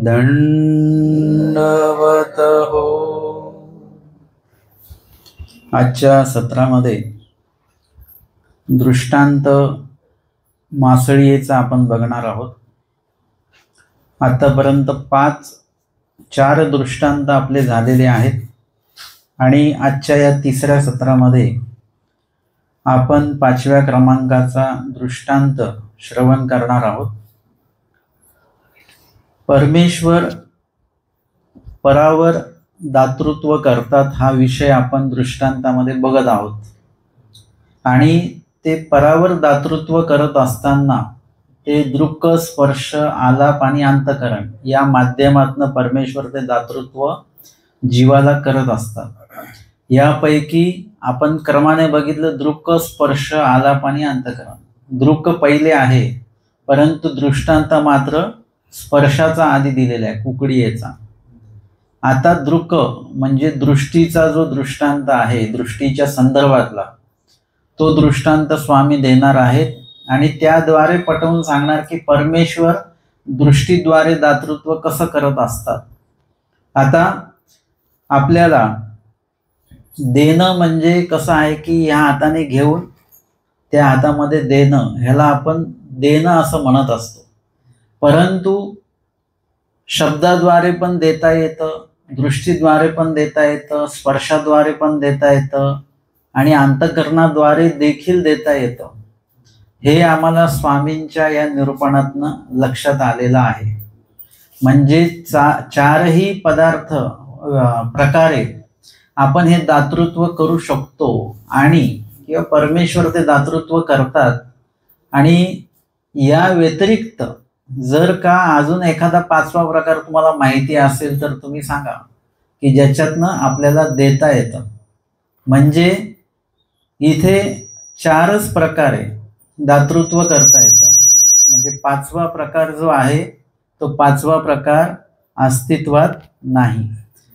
दंडवत हो. आजच्या सत्रामध्ये दृष्टांत मासळीचा आपण बघणार आहोत. आतापर्यंत 4 दृष्टांत आपले झालेले आहेत आणि आजच्या या तिसऱ्या सत्रामध्ये आपण 5व्या क्रमांकाचा दृष्टांत श्रवण करणार आहोत. परमेश्वर परावर दातृत्व करतात हा विषय आपण दृष्टांतामध्ये बघत आहोत आणि ते परावर दातृत्व करत असताना ते दृक्, स्पर्श, आलाप आणि अंतःकरण या माध्यमातून परमेश्वर ते दातृत्व जीवाला करत असतात. यापैकी आपण क्रमाने बघितलं दृक्, स्पर्श, आलाप आणि अंतःकरण. दृक् पहिले आहे, परंतु दृष्टांत मात्र स्पर्शाचा आधी दिलेला आहे, कुकडीचा. आता दृक् म्हणजे दृष्टीचा जो दृष्टांत आहे, दृष्टीच्या संदर्भातला तो दृष्टांत स्वामी देणार आहेत आणि त्याद्वारे पटवून सांगणार की परमेश्वर दृष्टीद्वारे दातृत्व कसं करत असतात. आता आपल्याला देणं म्हणजे कसं आहे की ह्या हाताने घेऊन त्या हातामध्ये देणं, ह्याला आपण देणं असं म्हणत असतो. परंतु शब्दाद्वारे पण देता येतं, दृष्टीद्वारे पण देता येतं, स्पर्शाद्वारे पण देता येतं आणि अंतःकरणाद्वारे देखील देता येतं. हे आम्हाला स्वामींच्या या निरूपणातनं लक्षात आलेलं आहे. म्हणजे चारही पदार्थ प्रकारे आपण हे दातृत्व करू शकतो आणि किंवा परमेश्वर ते दातृत्व करतात. आणि या व्यतिरिक्त जर का अजून एखादा 5वा प्रकार तुम्हाला माहिती असेल तर तुम्ही सांगा की ज्याच्यातनं आपल्याला देता येतं. म्हणजे इथे 4च प्रकारे दातृत्व करता येतं. म्हणजे 5वा प्रकार जो आहे तो 5वा प्रकार अस्तित्वात नाही.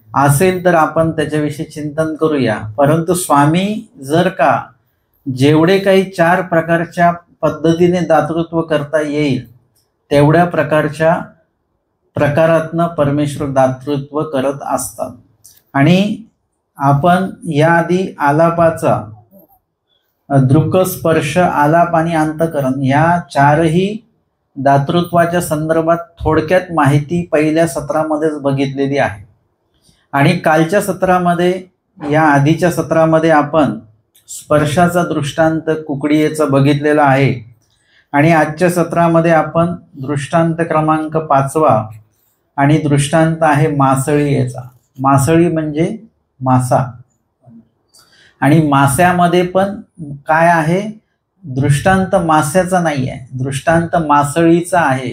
असेल तर आपण त्याच्याविषयी चिंतन करूया. परंतु स्वामी जर का जेवढे काही 4 प्रकारच्या पद्धतीने दातृत्व करता येईल तेवढ्या प्रकारातनं परमेश्वर दातृत्व करत असतात. आणि आपण याआधी आलापाचा दृक्, स्पर्श, आलाप आणि अंतःकरण या 4ही दातृत्वाच्या संदर्भात थोडक्यात माहिती पहिल्या सत्रामध्येच बघितलेली आहे. आणि कालच्या सत्रामध्ये, या आधीच्या सत्रामध्ये आपण स्पर्शाचा दृष्टांत कुकडीचा बघितलेला आहे आणि आजच्या सत्रामध्ये आपण दृष्टांत क्रमांक 5वा आणि दृष्टांत आहे मासळीचा. मासळी म्हणजे मासा. आणि मास्यामध्ये पण काय आहे, दृष्टांत मास्याचा नाही आहे, दृष्टांत मासळीचा आहे.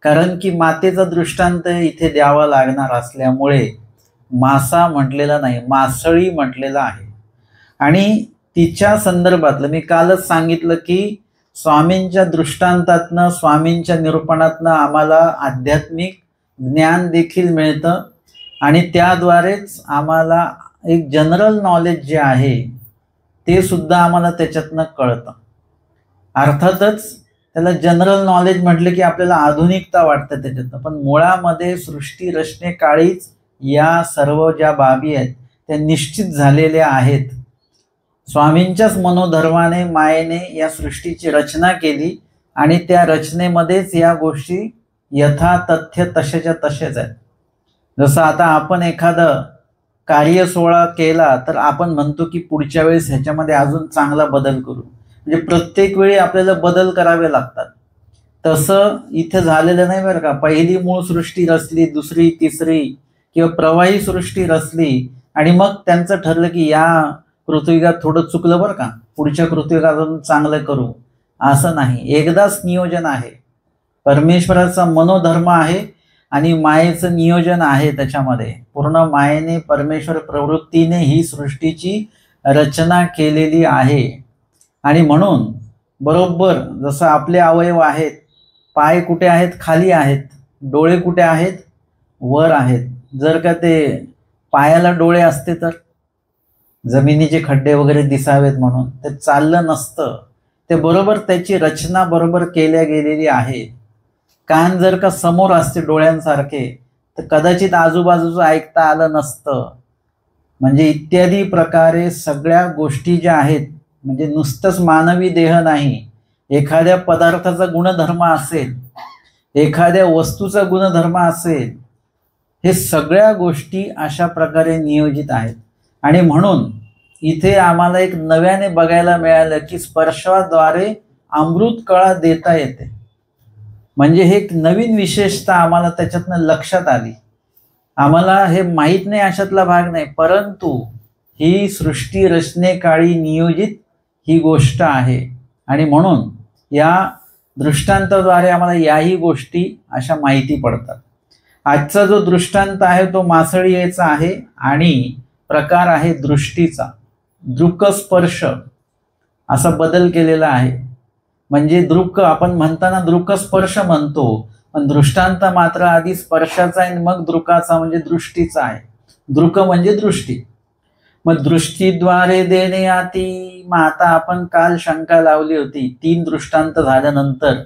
कारण की मातेचा दृष्टांत इथे द्यावा लागणार असल्यामुळे मासा म्हटलेला नाही, मासळी म्हटलेला आहे. आणि तिच्या संदर्भातलं मी कालच सांगितलं की स्वामींच्या दृष्टांतातनं, स्वामींच्या निरूपणातनं आम्हाला आध्यात्मिक ज्ञान देखील मिळतं आणि त्याद्वारेच आम्हाला एक जनरल नॉलेज जे आहे ते सुद्धा आम्हाला त्याच्यातनं कळतं. अर्थातच त्याला जनरल नॉलेज म्हटलं की आपल्याला आधुनिकता वाटतं त्याच्यातनं, पण मुळामध्ये सृष्टी रचने काळीच या सर्व ज्या बाबी आहेत त्या निश्चित झालेल्या आहेत. स्वामींच्याच मनोधर्माने, मायेने या सृष्टीची रचना केली आणि त्या रचनेमध्येच या गोष्टी यथा तथ्य तसेच्या तसेच आहेत. जसं आता आपण एखादं कार्य सोहळा केला तर आपण म्हणतो की पुढच्या वेळेस ह्याच्यामध्ये अजून चांगला बदल करू. म्हणजे प्रत्येक वेळी आपल्याला बदल करावे लागतात. तसं इथे झालेलं नाही बरं का. पहिली मूळ सृष्टी रचली, दुसरी, तिसरी किंवा प्रवाही सृष्टी रचली आणि मग त्यांचं ठरलं की या कृतयुगात थोडं चुकलं बरं का, पुढच्या कृतयुगात अजून चांगलं करू, असं नाही. एकदाच नियोजन आहे. परमेश्वराचा मनोधर्म आहे आणि मायेचं नियोजन आहे त्याच्यामध्ये. पूर्ण मायेने, परमेश्वर प्रवृत्तीने ही सृष्टीची रचना केलेली आहे. आणि म्हणून बरोबर जसं आपले अवयव आहेत, पाय कुठे आहेत, खाली आहेत, डोळे कुठे आहेत, वर आहेत. जर का ते पायाला डोळे असते तर जमिनीचे खड्डे वगैरे दिसावेत म्हणून ते चाललं नसतं. ते बरोबर त्याची रचना बरोबर केल्या गेलेली आहे. कान जर का समोर असते डोळ्यांसारखे तर कदाचित आजूबाजूचं ऐकता आलं नसतं. म्हणजे इत्यादी प्रकारे सगळ्या गोष्टी ज्या आहेत, म्हणजे नुसतंच मानवी देह नाही, एखाद्या पदार्थाचा गुणधर्म असेल, एखाद्या वस्तूचा गुणधर्म असेल, हे सगळ्या गोष्टी अशा प्रकारे नियोजित आहेत. आणि म्हणून इथे आम्हाला एक नव्याने बघायला मिळालं की स्पर्शाद्वारे अमृत कळा देता येते. म्हणजे हे एक नवीन विशेषता आम्हाला त्याच्यातनं लक्षात आली. आम्हाला हे माहीत नाही अशातला भाग नाही, परंतु ही सृष्टी रचनेकाळी नियोजित ही गोष्ट आहे. आणि म्हणून या दृष्टांताद्वारे आम्हाला याही गोष्टी अशा माहिती पडतात. आजचा जो दृष्टांत आहे तो मासळीचा आहे आणि प्रकार आहे दृष्टीचा. दृक्स्पर्श असा बदल केलेला आहे. म्हणजे दृक आपण म्हणताना दृक्स्पर्श म्हणतो, पण दृष्टांत मात्र आधी स्पर्शाचा आहे मग दृकाचा म्हणजे दृष्टीचा आहे. दृक म्हणजे दृष्टी. मग दृष्टीद्वारे देणे आती. मग आता आपण काल शंका लावली होती 3 दृष्टांत झाल्यानंतर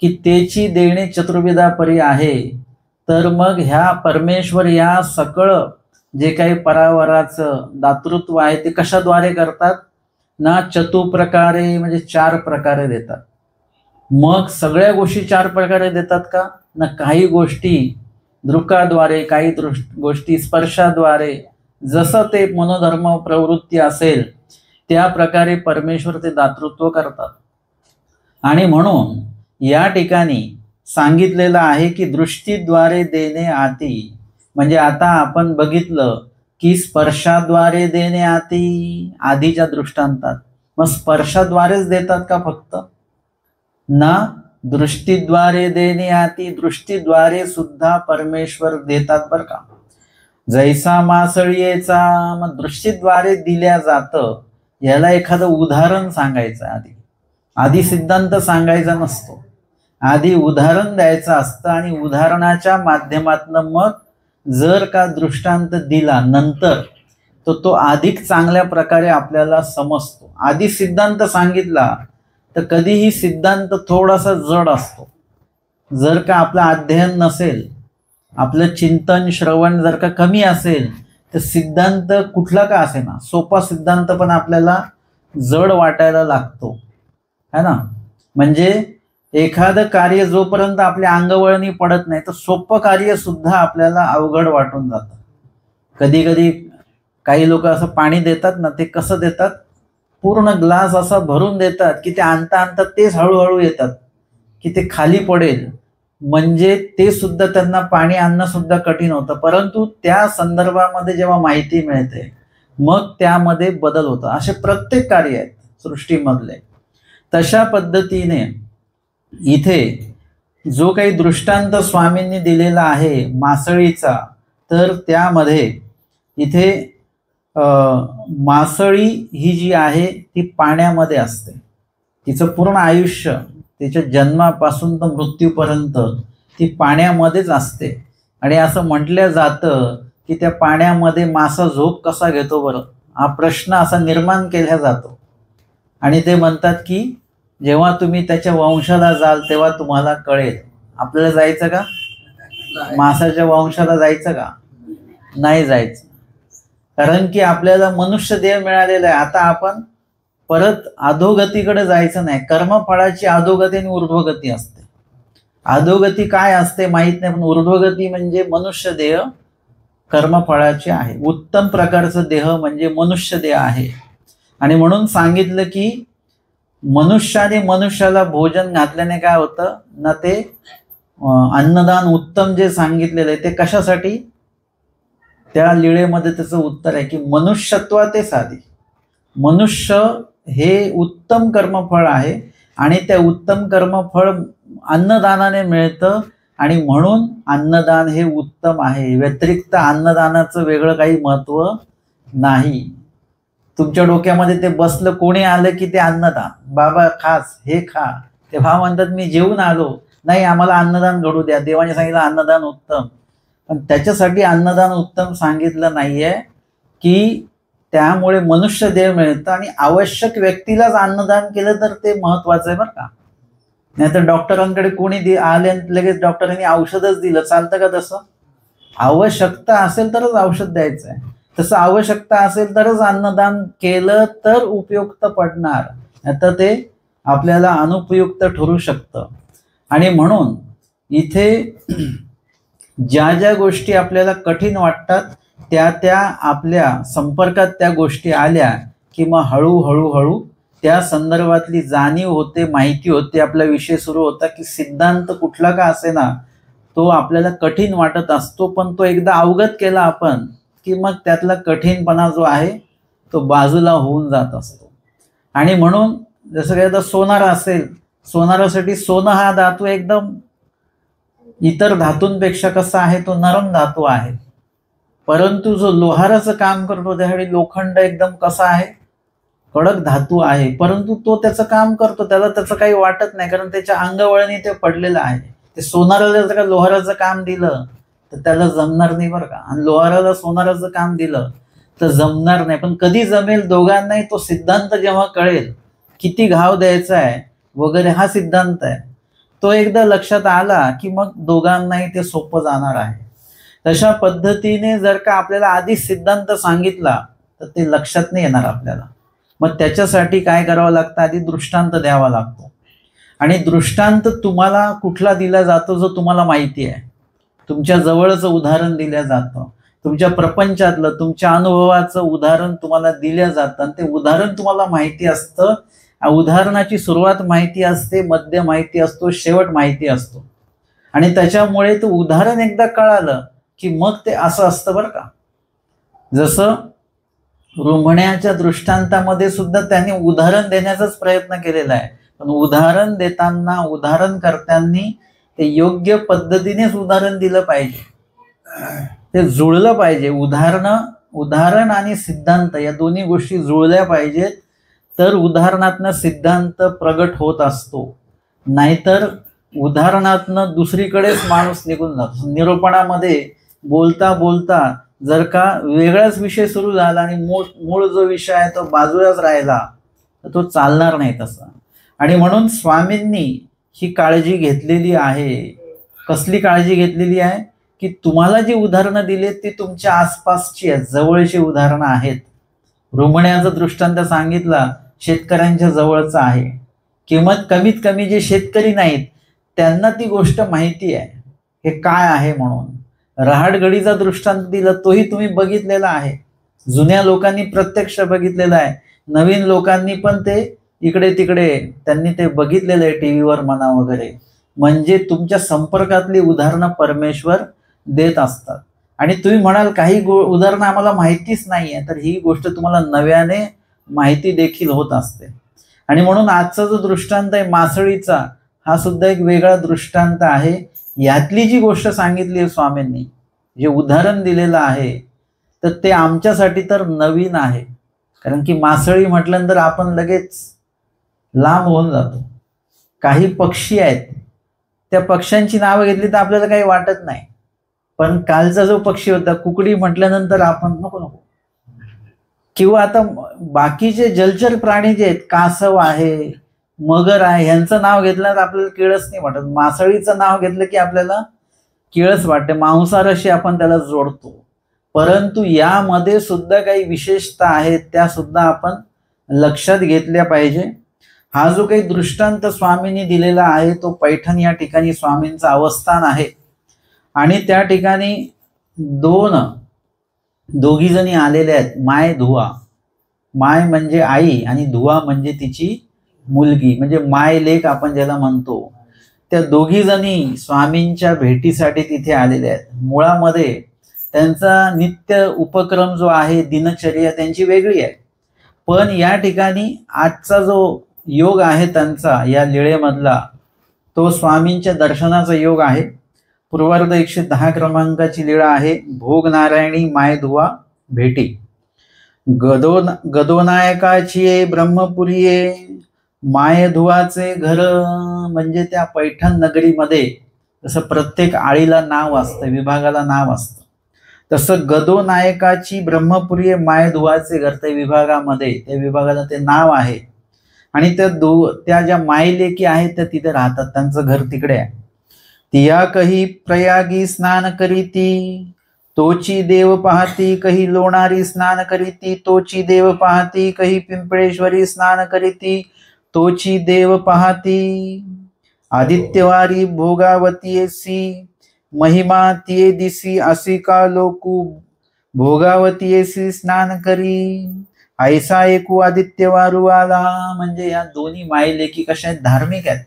की तेची देणे चतुर्विधा परी आहे. तर मग ह्या परमेश्वर या सकळ जे काही परावराचं दातृत्व आहे ते कशाद्वारे करतात ना, चतुप्रकारे म्हणजे 4 प्रकारे देतात. मग सगळ्या गोष्टी 4 प्रकारे देतात का ना, काही गोष्टी दृकाद्वारे, काही गोष्टी स्पर्शाद्वारे, जसं ते मनोधर्म प्रवृत्ती असेल त्या प्रकारे परमेश्वर ते दातृत्व करतात. आणि म्हणून या ठिकाणी सांगितलेलं आहे की दृष्टीद्वारे देणे आती. म्हणजे आता आपण बघितलं की स्पर्शाद्वारे देणे आती आधीच्या दृष्टांतात. मग स्पर्शाद्वारेच देतात का फक्त ना, दृष्टीद्वारे देणे आती, दृष्टीद्वारे सुद्धा परमेश्वर देतात बरं का. जैसा मासळीचा मग दृष्टीद्वारे दिल्या जातं. याला एखादं उदाहरण सांगायचं आधी सिद्धांत सांगायचा नसतो, आधी उदाहरण द्यायचं असतं. आणि उदाहरणाच्या माध्यमातून मग जर का दृष्टांत दिला नंतर तर तो अधिक चांगल्या प्रकारे आपल्याला समजतो. आधी सिद्धांत सांगितला तर कधीही सिद्धांत थोडासा जड असतो. जर का आपलं अध्ययन नसेल, आपलं चिंतन श्रवण जर का कमी असेल तर सिद्धांत कुठला का असेना, सोपा सिद्धांत पण आपल्याला जड वाटायला लागतो, है ना. म्हणजे एखादं कार्य जोपर्यंत आपल्या अंगवळणी पडत नाही तर सोपं कार्य सुद्धा आपल्याला अवघड वाटून जातं. कधी कधी काही लोक असं पाणी देतात ना, ते कसं देतात, पूर्ण ग्लास असा भरून देतात की ते आणता आणता तेच हळूहळू येतात की ते खाली पडेल. म्हणजे ते सुद्धा त्यांना पाणी आणणं सुद्धा कठीण होतं. परंतु त्या संदर्भामध्ये जेव्हा माहिती मिळते मग त्यामध्ये बदल होतं. असे प्रत्येक कार्य आहेत सृष्टीमधले. तशा पद्धतीने इथे जो काही दृष्टांत स्वामींनी दिलेला आहे मासळीचा, तर त्यामध्ये इथे मासळी ही जी आहे ती पाण्यामध्ये असते. तिचं पूर्ण आयुष्य तिच्या जन्मापासून तर मृत्यूपर्यंत ती पाण्यामध्येच असते. आणि असं म्हटलं जातं की त्या पाण्यामध्ये मासा झोप कसा घेतो बरं, हा प्रश्न असा निर्माण केला जातो. आणि ते म्हणतात की जेव्हा तुम्ही त्याच्या वंशाला जाल तेव्हा तुम्हाला कळेल. आपल्याला जायचं का मासाच्या वंशाला, जायचं का नाही जायचं, कारण की आपल्याला मनुष्य देह मिळालेला आहे. आता आपण परत अधोगतीकडे जायचं नाही. कर्मफळाची अधोगती आणि ऊर्ध्वगती असते. अधोगती काय असते माहित नाही, पण ऊर्ध्वगती म्हणजे मनुष्य देह कर्मफळाचे आहे. उत्तम प्रकारचं देह म्हणजे मनुष्य देह आहे. आणि म्हणून सांगितलं की मनुष्याने मनुष्याला भोजन घातल्याने काय होतं ना, ते अन्नदान उत्तम जे सांगितलेलं आहे ते कशासाठी, त्या लीळेमध्ये त्याचं उत्तर आहे की मनुष्यत्वाते साधी. मनुष्य हे उत्तम कर्मफळ आहे आणि त्या उत्तम कर्मफळ अन्नदानाने मिळतं. आणि म्हणून अन्नदान हे उत्तम आहे. व्यतिरिक्त अन्नदानाचं वेगळं काही महत्त्व नाही. तुमच्या डोक्यामध्ये ते बसलं, कोणी आलं की ते अन्नदान, बाबा खास हे खा, तेव्हा म्हणतात मी जेवून आलो, नाही आम्हाला अन्नदान घडू द्या, देवाने सांगितलं अन्नदान उत्तम. पण त्याच्यासाठी अन्नदान उत्तम सांगितलं नाहीये की त्यामुळे मनुष्य देह मिळतं आणि आवश्यक व्यक्तीलाच अन्नदान केलं तर ते महत्वाचं आहे बरं का. नाहीतर डॉक्टरांकडे कोणी आले लगेच डॉक्टरांनी औषधच दिलं, चालतं का तसं? आवश्यकता असेल तरच औषध द्यायचं आहे, तसं आवश्यकता असेल तरच अन्नदान केलं तर उपयुक्त पडणार, आता ते आपल्याला अनुपयुक्त ठरू शकतं. आणि म्हणून इथे ज्या ज्या गोष्टी आपल्याला कठीण वाटतात त्या त्या आपल्या संपर्कात त्या गोष्टी आल्या की मग हळूहळू त्या संदर्भातली जाणीव होते, माहिती होते, आपला विषय सुरू होता की सिद्धांत कुठला का असेना तो आपल्याला कठीण वाटत असतो, पण तो एकदा अवगत केला आपण की मग त्यातला कठीणपणा जो आहे तो बाजूला होऊन जात असतो. आणि म्हणून जसं काही आता सोनार असेल, सोनारासाठी सोनं हा धातू एकदम इतर धातूंपेक्षा कसा आहे, तो नरम धातू आहे. परंतु जो लोहाराचं काम करतो त्यासाठी लोखंड एकदम कसा आहे, कडक धातू आहे, परंतु तो त्याचं काम करतो, त्याला त्याचं काही वाटत नाही, कारण त्याच्या अंगवळणी ते पडलेलं आहे. ते सोनाराला जर का लोहाराचं काम दिलं तर त्याला जमणार नाही बरं का, आणि लोहाराला सोनाराचं काम दिलं तर जमणार नाही. पण कधी जमेल दोघांनाही, तो सिद्धांत जेव्हा कळेल, किती घाव द्यायचा आहे वगैरे हा सिद्धांत आहे, तो एकदा लक्षात आला की मग दोघांनाही ते सोपं जाणार आहे. तशा पद्धतीने जर का आपल्याला आधीच सिद्धांत सांगितला तर ते लक्षात नाही येणार आपल्याला. मग त्याच्यासाठी काय करावं लागतं, आधी दृष्टांत द्यावा लागतो. आणि दृष्टांत तुम्हाला कुठला दिला जातो, जो तुम्हाला माहिती आहे. तुमच्या जवळचं उदाहरण दिलं जातं, तुमच्या प्रपंचातलं, तुमच्या अनुभवाचं उदाहरण तुम्हाला दिलं जातं, आणि ते उदाहरण तुम्हाला माहिती असतं. उदाहरणाची सुरुवात माहिती असते, मध्य माहिती असतो, शेवट माहिती असतो. आणि त्याच्यामुळे ते उदाहरण एकदा कळालं की मग ते असं असतं बरं का. जसं रुमण्याच्या दृष्टांतामध्ये सुद्धा त्यांनी उदाहरण देण्याचाच प्रयत्न केलेला आहे, पण उदाहरण देताना उदाहरणकर्त्यांनी ते योग्य पद्धतीनेच उदाहरण दिलं पाहिजे, ते जुळलं पाहिजे. उदाहरण आणि सिद्धांत या दोन्ही गोष्टी जुळल्या पाहिजेत, तर उदाहरणातनं सिद्धांत प्रगट होत असतो. नाहीतर उदाहरणातनं दुसरीकडेच माणूस निघून जातो. निरूपणामध्ये बोलता बोलता जर का वेगळाच विषय सुरू झाला आणि मूळ जो विषय आहे तो बाजूलाच राहिला तर तो चालणार नाही तसा. आणि म्हणून स्वामींनी ही काळजी घेतलेली आहे. कसली काळजी घेतलेली आहे की तुम्हाला जी उदाहरणं दिली ती तुमच्या आसपासची आहेत, जवळची उदाहरणं आहेत. रुमण्याचा दृष्टांत सांगितला शेतकऱ्यांच्या जवळचा आहे, किंवा कमीत कमी जे शेतकरी नाहीत त्यांना ती गोष्ट माहिती आहे हे काय आहे म्हणून. रहाटगडीचा दृष्टांत दिला, तोही तुम्ही बघितलेला आहे, जुन्या लोकांनी प्रत्यक्ष बघितलेला आहे, नवीन लोकांनी पण ते इकडे तिकडे त्यांनी ते बघितलेलं आहे, टीव्हीवर म्हणा वगैरे. म्हणजे तुमच्या संपर्कातली उदाहरणं परमेश्वर देत असतात. आणि तुम्ही म्हणाल काही उदाहरणं आम्हाला माहितीच नाहीये, तर ही गोष्ट तुम्हाला नव्याने माहिती देखील होत असते. आणि म्हणून आजचा जो दृष्टांत आहे मासळीचा, हा सुद्धा एक वेगळा दृष्टांत आहे. यातली जी गोष्ट सांगितली आहे स्वामींनी, जे उदाहरण दिलेलं आहे, तर ते आमच्यासाठी तर नवीन आहे. कारण की मासळी म्हटल्यानंतर आपण लगेच लांब होऊन जातो. काही पक्षी आहेत, त्या पक्ष्यांची नावं घेतली तर आपल्याला काही वाटत नाही, पण कालचा जो पक्षी होता कुकडी म्हटल्यानंतर आपण नको. किंवा आता बाकीचे जलचर प्राणी जे आहेत, कासव आहे, मगर आहे, ह्यांचं नाव घेतलं तर आपल्याला किळस नाही वाटत. मासळीचं नाव घेतलं की आपल्याला किळस वाटते, मांसाहाराशी आपण त्याला जोडतो. परंतु यामध्ये सुद्धा काही विशेषता आहेत, त्या सुद्धा आपण लक्षात घेतल्या पाहिजे. हा जो काही दृष्टांत स्वामींनी दिलेला आहे तो पैठण या ठिकाणी स्वामींचं अवस्थान आहे. आणि त्या ठिकाणी दोघी जणी आलेल्या आहेत, माय धुवा. माय म्हणजे आई आणि धुवा म्हणजे तिची मुलगी, म्हणजे माय लेक आपण ज्याला म्हणतो. त्या दोघी जणी स्वामींच्या भेटीसाठी तिथे आलेल्या आहेत. मुळामध्ये त्यांचा नित्य उपक्रम जो आहे, दिनचर्या त्यांची वेगळी आहे, पण या ठिकाणी आजचा जो योग आहे त्यांचा या लीळेमधला, तो स्वामींच्या दर्शनाचा योग आहे. पूर्वार्ध 110 क्रमांकाची लीळा आहे, भोग नारायणी माय धुवा भेटी. गदोनायकाची ब्रह्मपुरी माय धुवाचे घर. म्हणजे त्या पैठण नगरीमध्ये जसं प्रत्येक आळीला नाव असतं, विभागाला नाव असतं, तसं गदोनायकाची ब्रह्मपुरी माय धुवाचे घर त्या विभागामध्ये, त्या विभागाला ते नाव आहे. आणि त्या ज्या मायलेकी आहेत त्या तिथे राहतात, त्यांचं घर तिकडे आहे. तिया कही प्रयागी स्नान करीती तोची देव पाहती कही लोणारी स्नान करीती, तोची देव पाहती कही पिंपळेश्वरी स्नान करीती, तोची देव पाहती आदित्यवारी भोगावतीयसी, महिमा तिये दिसी असी का लोकू भोगावतीयसी स्नान करी, ऐसा एकू आदित्यवारू आला. म्हणजे या दोन्ही माई लेकी कशा आहेत, धार्मिक आहेत.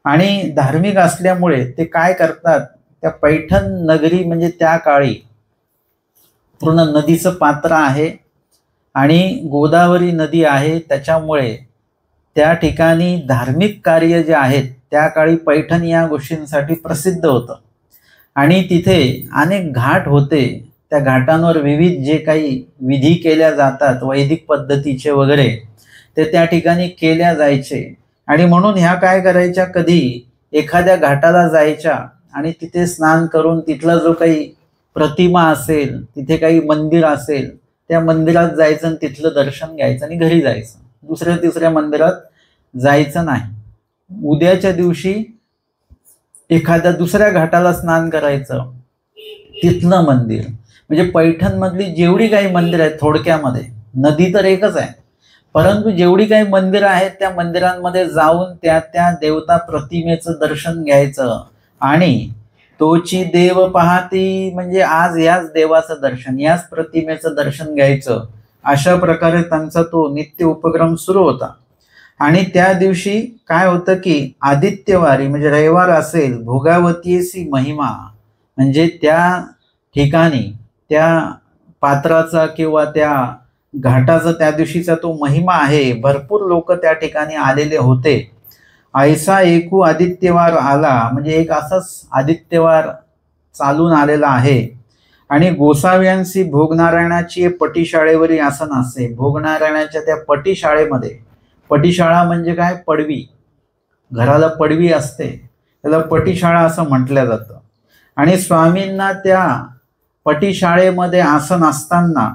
आणि धार्मिक असल्यामुळे ते काय करतात, त्या पैठण नगरी म्हणजे त्या काळी पूर्ण नदीचं पात्र आहे आणि गोदावरी नदी आहे, त्याच्यामुळे त्या ठिकाणी धार्मिक कार्य जे आहेत त्या काळी पैठण या गोष्टींसाठी प्रसिद्ध होतं. आणि तिथे अनेक घाट होते, त्या घाटांवर विविध जे काही विधी केल्या जातात वैदिक पद्धतीचे वगैरे ते त्या ठिकाणी केल्या जायचे. आणि म्हणून ह्या काय करायच्या, कधी एखाद्या घाटाला जायच्या आणि तिथे स्नान करून तिथला जो काही प्रतिमा असेल, तिथे काही मंदिर असेल, त्या मंदिरात जायचं आणि तिथलं दर्शन घ्यायचं आणि घरी जायचं. दुसऱ्या तिसऱ्या मंदिरात जायचं नाही. उद्याच्या दिवशी एखाद्या दुसऱ्या घाटाला स्नान करायचं, तिथलं मंदिर. म्हणजे पैठण मधली जेवढी काही मंदिर आहेत, थोडक्यामध्ये नदी तर एकच आहे, परंतु जेवढी काही मंदिरं आहेत त्या मंदिरांमध्ये जाऊन त्या त्या देवता प्रतिमेचं दर्शन घ्यायचं. आणि तोची देव पाहती म्हणजे आज याच देवाचं दर्शन, याच प्रतिमेचं दर्शन घ्यायचं. अशा प्रकारे त्यांचा तो नित्य उपक्रम सुरू होता. आणि त्या दिवशी काय होतं की आदित्यवारी म्हणजे रविवार असेल, भोगावतीयसी महिमा म्हणजे त्या ठिकाणी त्या पात्राचा किंवा त्या घाटाचा त्या दिवशीचा तो महिमा आहे. भरपूर लोक त्या ठिकाणी आलेले होते. ऐसा एकू आदित्यवार आला म्हणजे एक असाच आदित्यवार चालून आलेला आहे. आणि गोसाव्यांशी भोगनारायणाची पटीशाळेवरी आसन असे. भोगनारायणाच्या त्या पटीशाळेमध्ये, पटीशाळा म्हणजे काय, पडवी, घराला पडवी असते, त्याला पटीशाळा असं म्हटलं जातं. आणि स्वामींना त्या पटीशाळेमध्ये आसन असताना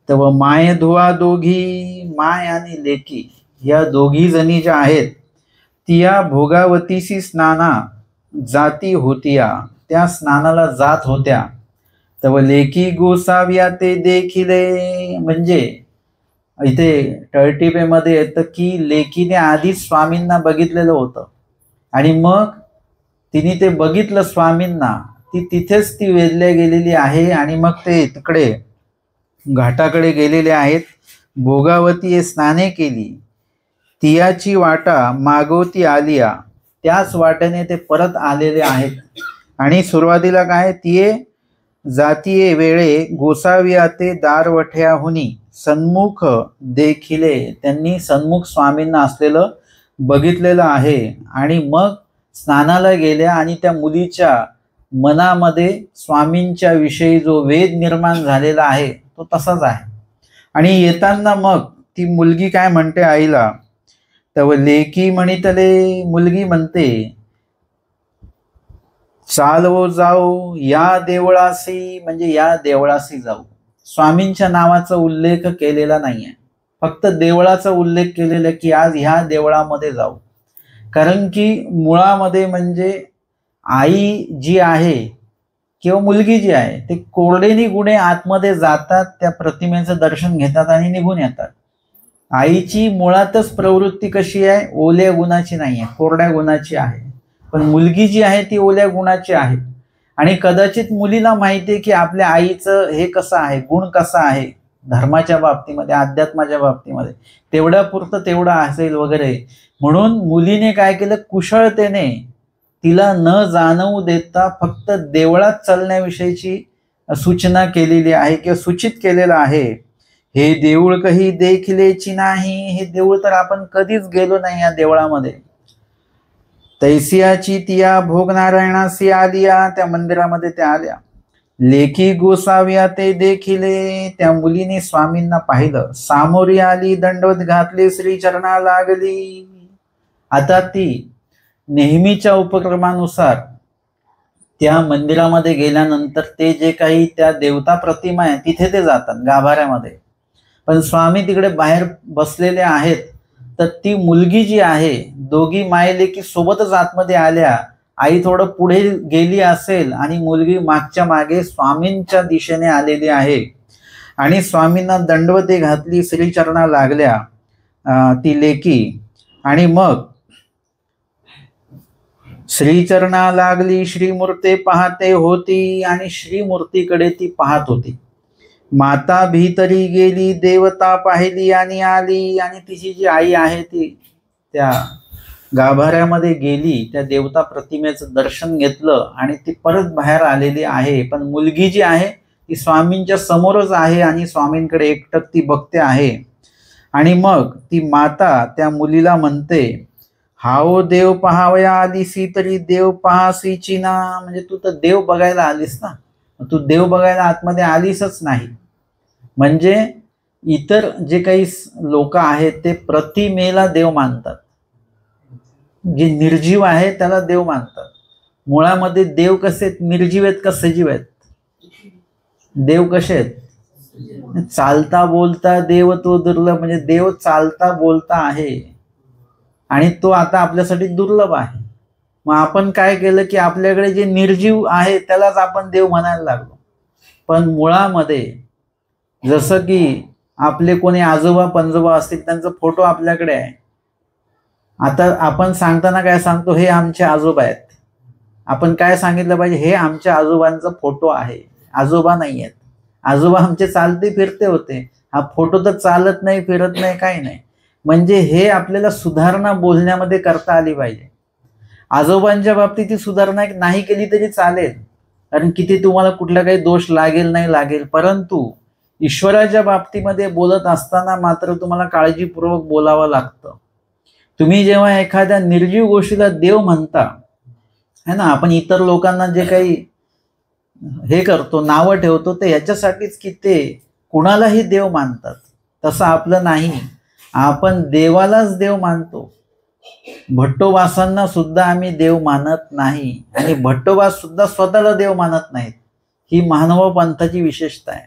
तेव्हा माय धुवा दोघी, माय आणि लेकी या दोघी जणी ज्या आहेत तिया भोगावतीशी स्नाना जाती होतिया, त्या स्नानाला जात होत्या. तेव्हा लेकी गोसाव्या ते देखिले म्हणजे इथे टळटिपेमध्ये येतं की लेकीने आधीच स्वामींना बघितलेलं होतं आणि मग तिने ते बघितलं स्वामींना, ती तिथेच ती वेधल्या गेलेली आहे आणि मग ते तिकडे घाटाकडे गेलेले आहेत. भोगावतीये स्नाने केली, तियाची वाटा मागवती आलिया, त्याच वाटेने ते परत आलेले आहेत. आणि सुरुवातीला काय, तिये जातीये वेळे गोसाव्या ते दारवठ्याहुनी सन्मुख देखिले, त्यांनी सन्मुख स्वामींना असलेलं बघितलेलं आहे. आणि मग स्नानाला गेल्या आणि त्या मुलीच्या मनामध्ये स्वामींच्या विषयी जो वेद निर्माण झालेला आहे तो तसाच आहे. आणि येताना मग ती मुलगी काय म्हणते आईला, तेव्हा लेकी म्हणितले, मुलगी म्हणते चालवो जाऊ या देवळासी म्हणजे या देवळासी जाऊ. स्वामींच्या नावाचा उल्लेख केलेला नाहीये, फक्त देवळाचा उल्लेख केलेला की आज ह्या देवळामध्ये जाऊ. कारण की मुळामध्ये म्हणजे आई जी आहे किंवा मुलगी जी आहे ते कोरडेनी गुणे आतमध्ये जातात, त्या प्रतिमेचं दर्शन घेतात आणि निघून येतात. आईची मुळातच प्रवृत्ती कशी आहे, ओल्या गुणाची नाही आहे, कोरड्या गुणाची आहे. पण मुलगी जी आहे ती ओल्या गुणाची आहे. आणि कदाचित मुलीला माहिती आहे की आपल्या आईचं हे कसं आहे, गुण कसा आहे धर्माच्या बाबतीमध्ये, अध्यात्माच्या बाबतीमध्ये, तेवढ्या पुरतं तेवढं असेल वगैरे. म्हणून मुलीने काय केलं, कुशळतेने तिला न जाणवू देता फक्त देवळात चालण्याविषयीची सूचना केलेली आहे किंवा सूचित केलेलं आहे. हे देऊळ काही देखिलेची नाही, हे देऊळ तर आपण कधीच गेलो नाही या देवळामध्ये. तैसियाची तिया भोगनारायणासी आलिया, त्या मंदिरामध्ये त्या आल्या. लेखी गोसाव्या ते देखिले, त्या मुलीने स्वामींना पाहिलं. सामोरी आली दंडवत घातले श्री चरणा लागली. आता ती नेहमीच्या उपक्रमानुसार त्या मंदिरामध्ये गेल्यानंतर ते जे काही त्या देवता प्रतिमा आहे तिथे ते जातात गाभाऱ्यामध्ये. पण स्वामी तिकडे बाहेर बसलेले आहेत. तर ती मुलगी जी आहे, दोघी मायलेकी सोबतच आतमध्ये आल्या आई थोडं पुढे गेली असेल आणि मुलगी मागच्या मागे स्वामींच्या दिशेने आलेली आहे आणि स्वामींना दंडवते घातली, श्रीचरणा लागल्या ती लेकी, आणि मग श्रीचरणा लागली, श्रीमूर्ती पाहते होती आणि श्रीमूर्तीकडे ती पाहत होती. माता भीतरी गेली, देवता पाहिली आणि आली, आणि तिची जी आई आहे ती त्या गाभाऱ्यामध्ये गेली, त्या देवता प्रतिमेचं दर्शन घेतलं आणि ती परत बाहेर आलेली आहे. पण मुलगी जी आहे ती स्वामींच्या समोरच आहे आणि स्वामींकडे एकटक ती बघते आहे. आणि मग ती माता त्या मुलीला म्हणते, हाओ देव पहावया आलीसी तरी देव पाहासीची ना. म्हणजे तू तर देव बघायला आलीस ना, तू देव बघायला आतमध्ये आलीसच नाही. म्हणजे इतर जे काही लोक आहेत ते प्रतिमेला देव मानतात, जे निर्जीव आहे त्याला देव मानतात. मुळामध्ये देव कसे आहेत, निर्जीव आहेत का सजीव आहेत? देव कसे आहेत? चालता बोलता देव तो दुर्लभ. म्हणजे देव चालता बोलता आहे आणि तो आता आपल्यासाठी दुर्लभ आहे. मग आपण काय केलं की आपल्याकडे जे निर्जीव आहे त्यालाच आपण देव म्हणायला लागलो. पण मुळामध्ये जसं की आपले कोणी आजोबा पंजोबा असतील, त्यांचा फोटो आपल्याकडे आहे. आता आपण सांगताना काय सांगतो, हे आमचे आजोबा आहेत. आपण काय सांगितलं पाहिजे, हे आमच्या आजोबांचा फोटो आहे. आजोबा नाही आहेत, आजोबा आमचे चालते फिरते होते. हा फोटो तर चालत नाही, फिरत नाही, काही नाही. म्हणजे हे आपल्याला सुधारणा बोलण्यामध्ये करता आली पाहिजे. आजोबांच्या बाबतीत ती सुधारणा नाही केली तरी चालेल, कारण किती तुम्हाला कुठला काही दोष लागेल नाही लागेल. परंतु ईश्वराच्या बाबतीमध्ये बोलत असताना मात्र तुम्हाला काळजीपूर्वक बोलावं लागतं. तुम्ही जेव्हा एखाद्या निर्जीव गोष्टीला देव म्हणता है ना, आपण इतर लोकांना जे काही हे करतो, नावं ठेवतो, ते ह्याच्यासाठीच की ते कुणालाही देव मानतात. तसं आपलं नाही, आपण देवालाच देव मानतो. भट्टोबासांना सुद्धा आम्ही देव मानत नाही आणि भट्टोबास सुद्धा स्वतःला देव मानत नाहीत. ही मानव पंथाची विशेषता आहे,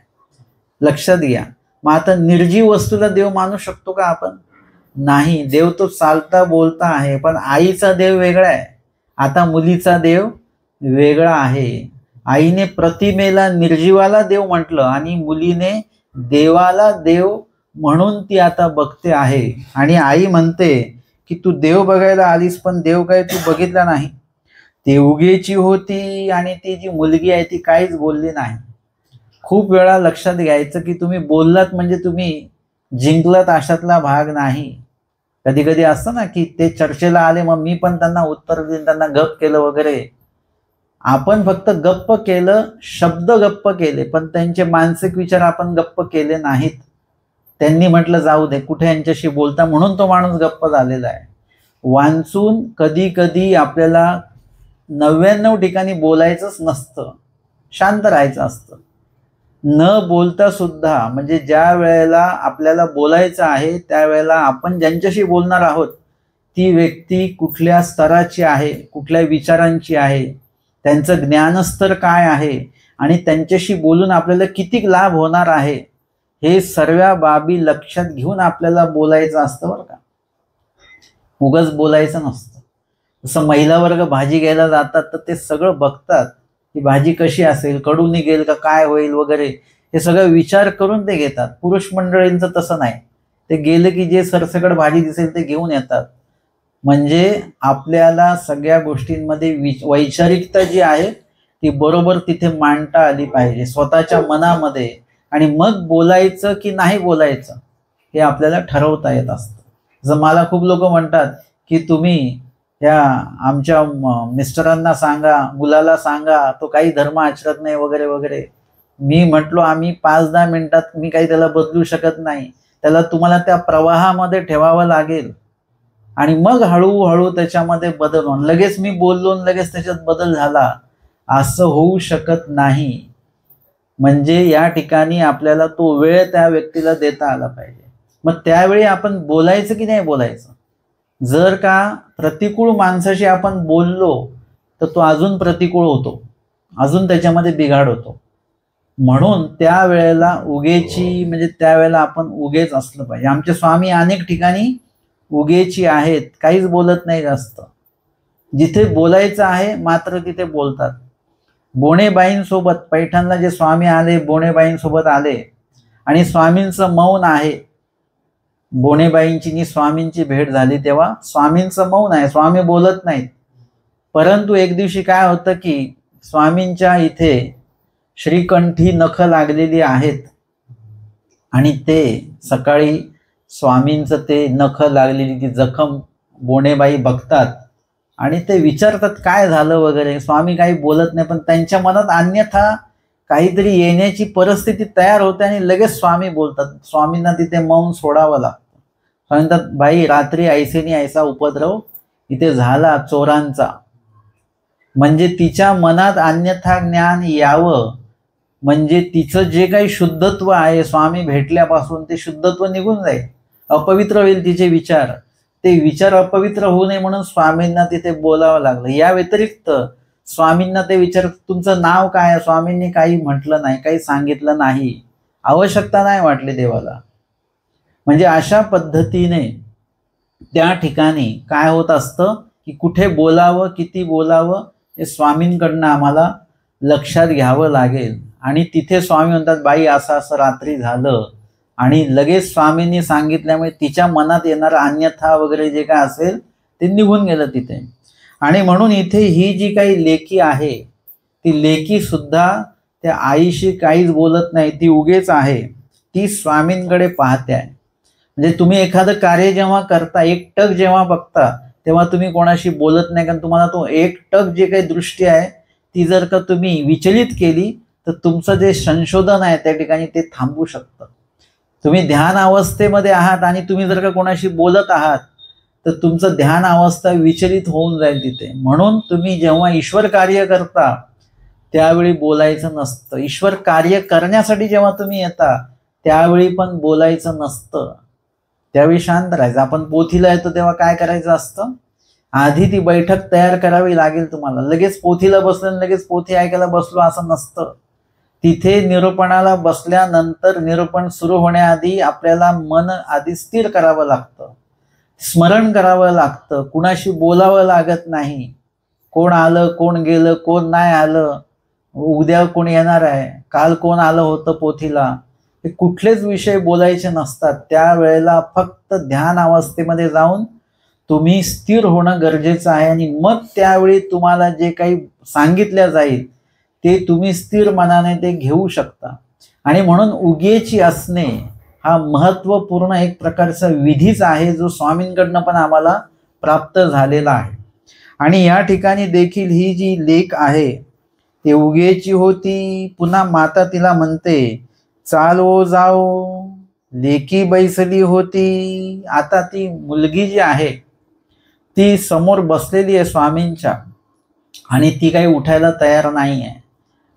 लक्षात घ्या. मग आता निर्जीव वस्तूला देव मानू शकतो का आपण? नाही. देव तो चालता बोलता आहे. पण आईचा देव वेगळा आहे, आता मुलीचा देव वेगळा आहे. आईने प्रतिमेला, निर्जीवाला देव म्हटलं आणि मुलीने देवाला देव म्हणून ती आता बघते आहे. आणि आई म्हणते की तू देव बघायला आलीस, पण देव काय तू बघितला नाही. ती उगीची होती आणि ती जी मुलगी आहे ती काहीच बोलली नाही. खूप वेळा लक्षात घ्यायचं की तुम्ही बोललात म्हणजे तुम्ही जिंकलात अशातला भाग नाही. कधी कधी असतं ना की ते चर्चेला आले, मग मी पण त्यांना उत्तर देऊन त्यांना गप्प केलं वगैरे. आपण फक्त गप्प केलं, शब्द गप्प केले, पण त्यांचे मानसिक विचार आपण गप्प केले नाहीत. त्यांनी म्हटलं जाऊ दे, कुठे यांच्याशी बोलता, म्हणून तो माणूस गप्प झालेला आहे. वांचून कधी कधी आपल्याला 99 ठिकाणी बोलायचंच नसतं, शांत राहायचं असतं. न बोलता सुद्धा, म्हणजे ज्या वेळेला आपल्याला बोलायचं आहे त्यावेळेला आपण ज्यांच्याशी बोलणार आहोत ती व्यक्ती कुठल्या स्तराची आहे, कुठल्या विचारांची आहे, त्यांचं ज्ञानस्तर काय आहे आणि त्यांच्याशी बोलून आपल्याला किती लाभ होणार आहे, हे सर्व बाबी लक्षात घेऊन आपल्याला बोलायचं असतं बरं का. उगाच बोलायचं नसतं. जसं महिला वर्ग भाजी घ्यायला जातात तर ते सगळं बघतात की भाजी कशी असेल, कडू निघेल का, काय होईल वगैरे, हे सगळं विचार करून ते घेतात. पुरुष मंडळींचं तसं नाही, ते गेले की जे सरसकट भाजी दिसेल ते घेऊन येतात. म्हणजे आपल्याला सगळ्या गोष्टींमध्ये वैचारिकता जी आहे ती बरोबर तिथे मांडता आली पाहिजे स्वतःच्या मनामध्ये. आणि मग बोलायचं की नाही बोलायचं हे आपल्याला ठरवता येत असतं. जर मला खूप लोक म्हणतात की तुम्ही या आमच्या मिस्टरांना सांगा, मुलाला सांगा, तो काही धर्म आचरत नाही वगैरे वगैरे. मी म्हटलो आम्ही 5-10 मिनिटात मी काही त्याला बदलू शकत नाही. त्याला तुम्हाला त्या प्रवाहामध्ये ठेवावं लागेल आणि मग हळूहळू त्याच्यामध्ये बदल होऊन, लगेच मी बोललो लगेच त्याच्यात बदल झाला असं होऊ शकत नाही. म्हणजे या ठिकाणी आपल्याला तो वेळ त्या व्यक्तीला देता आला पाहिजे. मग त्यावेळी आपण बोलायचं की नाही बोलायचं. जर का प्रतिकूल माणसाशी आपण बोललो तर तो अजून प्रतिकूल होतो, अजून त्याच्यामध्ये बिघाड होतो. म्हणून त्यावेळेला उगेची, म्हणजे त्यावेळेला आपण उगेच असलं पाहिजे. आमचे स्वामी अनेक ठिकाणी उगेची आहेत, काहीच बोलत नाही जास्त. जिथे बोलायचं आहे मात्र तिथे बोलतात. बोणेबाईंसोबत पैठणला जे स्वामी आले, बोणेबाईंसोबत आले आणि स्वामींचं मौन आहे. बोणेबाईंची नि स्वामींची भेट झाली तेव्हा स्वामींचं मौन आहे, स्वामी बोलत नाहीत. परंतु एक दिवशी काय होतं की स्वामींच्या इथे श्रीकंठी नख लागलेली आहेत आणि ते सकाळी स्वामींचं ते नख लागलेली ती जखम बोणेबाई बघतात आणि ते विचारतात काय झालं वगैरे. स्वामी काही बोलत नाही, पण त्यांच्या मनात अन्यथा काहीतरी येण्याची परिस्थिती तयार होते आणि लगेच स्वामी बोलतात. स्वामींना तिथे मौन सोडावं लागतं. म्हणतात बाई रात्री ऐसेनी ऐसा उपद्रव इथे झाला चोरांचा. म्हणजे तिच्या मनात अन्यथा ज्ञान यावं, म्हणजे तिचं जे काही शुद्धत्व आहे स्वामी भेटल्यापासून ते शुद्धत्व निघून जाईल, अपवित्र होईल तिचे विचार. ते विचार अपवित्र होऊ नये म्हणून स्वामींना तिथे बोलावं लागलं. या व्यतिरिक्त स्वामींना ते विचार तुमचं नाव काय, स्वामींनी काही म्हटलं नाही, काही सांगितलं नाही, आवश्यकता नाही वाटली देवाला. म्हणजे अशा पद्धतीने त्या ठिकाणी काय होत असतं की कुठे बोलावं, किती बोलावं हे स्वामींकडनं आम्हाला लक्षात घ्यावं लागेल. आणि तिथे स्वामी म्हणतात बाई असं असं रात्री झालं आणि लगेच स्वामींनी सांगितल्यामुळे तिच्या मनात येणार अन्यथा वगैरे जे काय असेल ते निघून गेलं तिथे. आणि म्हणून इथे ही जी काही लेकी आहे ती लेकी सुद्धा त्या आईशी काहीच बोलत नाही, ती उगेच आहे, ती स्वामींकडे पाहते आहे. म्हणजे तुम्ही एखादं कार्य जेव्हा करता, एकटक जेव्हा बघता, तेव्हा तुम्ही कोणाशी बोलत नाही, कारण तुम्हाला तो एकटक जे काही दृष्टी आहे ती जर का तुम्ही विचलित केली तर तुमचं जे संशोधन आहे त्या ठिकाणी ते थांबू शकतं. तुम्ही ध्यान अवस्थेमध्ये आहात आणि तुम्ही जर का कोणाशी बोलत आहात तर तुमचं ध्यान अवस्था विचलित होऊन जाईल तिथे. म्हणून तुम्ही जेव्हा ईश्वर कार्य करता त्यावेळी बोलायचं नसतं. ईश्वर कार्य करण्यासाठी जेव्हा तुम्ही येता त्यावेळी पण बोलायचं नसतं, त्यावेळी शांत राहायचं. आपण पोथीला येतो तेव्हा काय करायचं असतं, आधी ती बैठक तयार करावी लागेल तुम्हाला. लगेच पोथीला बसलं लगेच पोथी ऐकायला बसलो असं नसतं. तिथे निरूपणाला बसल्यानंतर निरूपण सुरू होण्याआधी आपल्याला मन आधी स्थिर करावं लागतं, स्मरण करावं लागतं, कुणाशी बोलावं लागत नाही. कोण आलं, कोण गेलं, कोण नाही आलं, उद्या कोण येणार आहे, काल कोण आलं होतं पोथीला, हे कुठलेच विषय बोलायचे नसतात. त्यावेळेला फक्त ध्यान अवस्थेमध्ये जाऊन तुम्ही स्थिर होणं गरजेचं आहे आणि मग त्यावेळी तुम्हाला जे काही सांगितलं जाईल ते तुम्ही स्थिर मनाने ते घेऊ शकता. आणि म्हणून उगेची असणे हा महत्त्वपूर्ण एक प्रकारचा विधीच आहे जो स्वामींकडनं पण आम्हाला प्राप्त झालेला आहे. आणि या ठिकाणी देखील ही जी लेक आहे ती उगेची होती. पुन्हा माता तिला म्हणते चालवो जाओ, लेकी बैसली होती. आता ती मुलगी जी आहे ती समोर बसलेली आहे स्वामींच्या आणि ती काही उठायला तयार नाही आहे.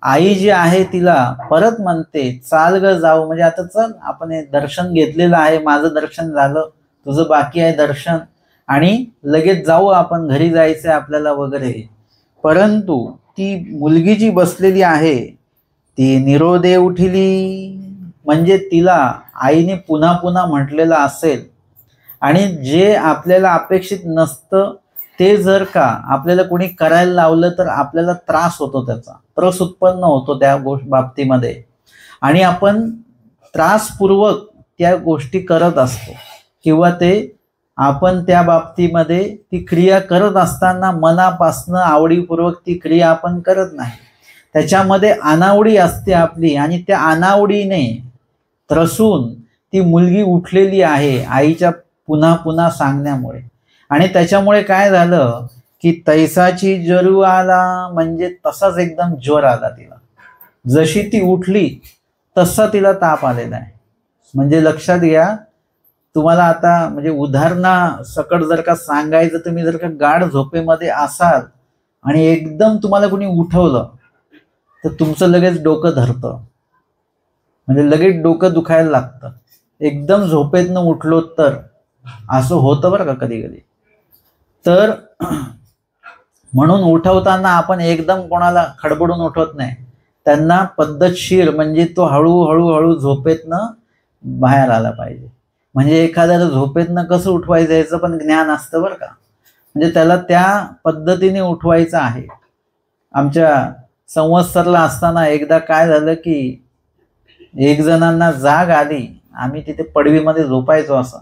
आई जी आहे तिला परत म्हणते चाल ग जाऊ, म्हणजे आता चल आपण हे दर्शन घेतलेलं आहे, माझं दर्शन झालं, तुझं बाकी आहे दर्शन आणि लगेच जाऊ आपण, घरी जायचं आहे आपल्याला वगैरे. परंतु ती मुलगी जी बसलेली आहे ती निरोदे उठली, म्हणजे तिला आईने पुन्हा पुन्हा म्हटलेलं असेल आणि जे आपल्याला अपेक्षित नसतं ते जर का आपल्याला कोणी करायला लावलं तर आपल्याला त्रास होतो, त्याचा त्रस उत्पन्न होतो त्या बाबतीमध्ये आणि आपण त्रासपूर्वक त्या गोष्टी करत असतो किंवा ते आपण त्या बाबतीमध्ये ती क्रिया करत असताना मनापासनं आवडीपूर्वक ती क्रिया आपण करत नाही. त्याच्यामध्ये अनावडी असते आपली आणि त्या अनावडीने त्रसून ती मुलगी उठलेली आहे आईच्या पुन्हा पुन्हा सांगण्यामुळे. आणि त्याच्यामुळे काय झालं की तैसाची जरू आला, म्हणजे तसाच एकदम ज्वर आला तिला. जशी ती उठली तसा तिला ताप आलेला आहे. म्हणजे लक्षात घ्या, तुम्हाला आता म्हणजे उदाहरणा सकट जर का सांगायचं, तुम्ही जर का गाढ झोपेमध्ये असाल आणि एकदम तुम्हाला कोणी उठवलं तर तुमचं लगेच डोकं धरतं, म्हणजे लगेच डोकं दुखायला लागतं. एकदम झोपेतनं उठलो तर असं होतं बरं का कधी कधी. तर म्हणून उठवताना आपण एकदम कोणाला खडबडून उठवत नाही, त्यांना पद्धतशीर, म्हणजे तो हळूहळू हळू झोपेतनं बाहेर आला पाहिजे. म्हणजे एखाद्याला झोपेतनं कसं उठवायचं याचं पण ज्ञान असतं बरं का. म्हणजे त्याला त्या पद्धतीने उठवायचं आहे. आमच्या संवत्सरला असताना एकदा काय झालं की एक जणांना जाग आली, आम्ही तिथे पडवीमध्ये झोपायचो असं,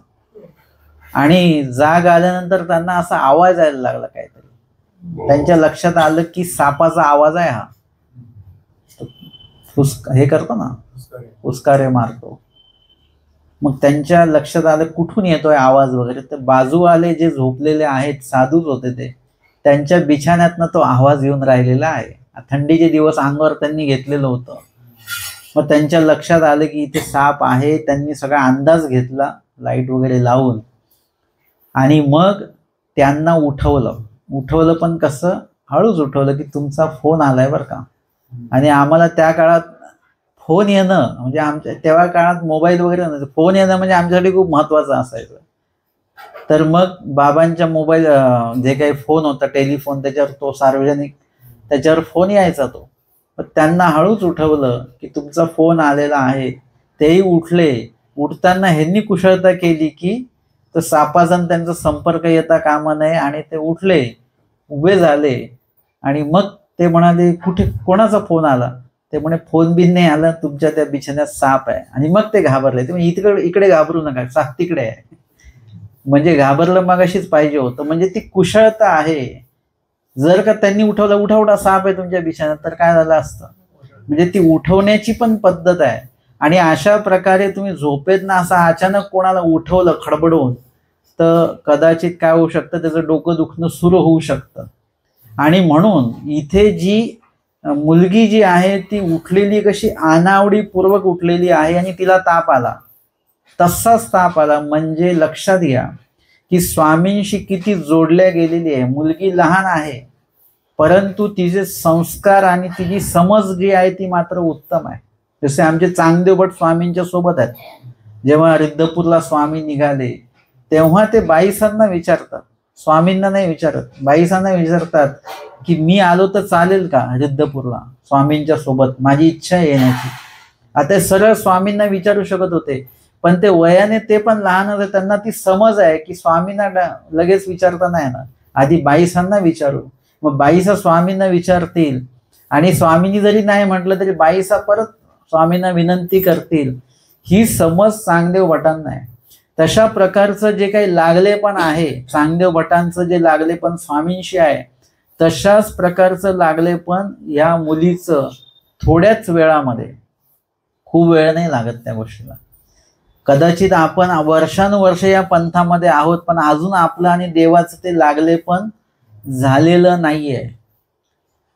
आणि जाग आल्यानंतर त्यांना असा आवाज यायला लागला काहीतरी. त्यांच्या लक्षात आलं की सापाचा आवाज आहे हा. हे करतो ना, फुसकारे मारतो. मग त्यांच्या लक्षात आलं कुठून येतोय आवाज वगैरे. तर बाजूवाले जे झोपलेले आहेत, साधूच होते ते, त्यांच्या बिछाण्यातनं तो आवाज येऊन राहिलेला आहे. थंडीचे दिवस अंगावर त्यांनी घेतलेलं होतं. मग त्यांच्या लक्षात आलं की इथे साप आहे. त्यांनी सगळा अंदाज घेतला लाईट वगैरे लावून, आणि मग त्यांना उठवलं पण कसं, हळूच उठवलं की तुमचा फोन आलाय बरं का. आणि आम्हाला त्या काळात फोन येणं म्हणजे आमच्या तेव्हा काळात मोबाईल वगैरे नव्हतं, फोन येणं म्हणजे आमच्यासाठी खूप महत्वाचं असायचं. तर मग बाबांच्या मोबाईल जे काही फोन होता टेलिफोन, त्याच्यावर तो सार्वजनिक, त्याच्यावर फोन यायचा तो. पण त्यांना हळूच उठवलं की तुमचा फोन आलेला आहे. तेही उठले. उठताना ह्यांनी कुशलता केली की तर सापाचा त्यांचा संपर्क येता कामा नये, आणि ते उठले, उभे झाले, आणि मग ते म्हणाले कुठे कोणाचा फोन आला. ते म्हणे फोन बिन नाही आला, तुमच्या त्या बिछाण्यात साप आहे. आणि मग ते घाबरले. ते म्हणजे इकडे घाबरू नका, साप तिकडे आहे. म्हणजे घाबरलं मगाशीच पाहिजे होतं. म्हणजे ती कुशलता आहे. जर का त्यांनी उठवलं, उठा साप आहे तुमच्या बिछाण्यात, तर काय झालं असतं. म्हणजे ती उठवण्याची पण पद्धत आहे. आणि अशा प्रकारे तुम्ही झोपेत ना असं अचानक कोणाला उठवलं खडबडून, तर कदाचित काय होऊ शकतं, त्याचं डोकं दुखणं सुरू होऊ शकतं. आणि म्हणून इथे जी मुलगी जी आहे ती उठलेली कशी अनावडीपूर्वक उठलेली आहे, आणि तिला ताप आला, तसाच ताप आला. म्हणजे लक्षात घ्या की स्वामींशी किती जोडल्या गेलेली आहे. मुलगी लहान आहे, परंतु तिचे संस्कार आणि तिची समज जी आहे ती मात्र उत्तम आहे. जसे आमचे चांगदेव भट स्वामींच्या सोबत आहेत. जेव्हा रिद्धपूरला स्वामी निघाले तेव्हा ते बाईसांना विचारतात, स्वामींना नाही विचारत, बाईसांना विचारतात की मी आलो तर चालेल का रिद्धपूरला स्वामींच्या सोबत, माझी इच्छा आहे येण्याची. आता सरळ स्वामींना विचारू शकत होते, पण ते वयाने ते पण लहान होते. त्यांना ती समज आहे की स्वामींना लगेच विचारता नाही येणार, आधी बाईसांना विचारू. मग बाईसा स्वामींना विचारतील, आणि स्वामींनी जरी नाही म्हटलं तरी बाईसा परत स्वामींना विनंती करतील. ही समज चांगदेव भटांना आहे. तशा प्रकारचं जे काही लागलेपण आहे चांगदेव भटांचं, जे लागलेपण स्वामींशी आहे, तशाच प्रकारचं लागलेपण या मुलीचं थोड्याच वेळामध्ये, खूप वेळ नाही लागत त्या गोष्टीला. कदाचित आपण वर्षानुवर्ष या पंथामध्ये आहोत, पण अजून आपलं आणि देवाचं ते लागलेपण झालेलं नाहीये.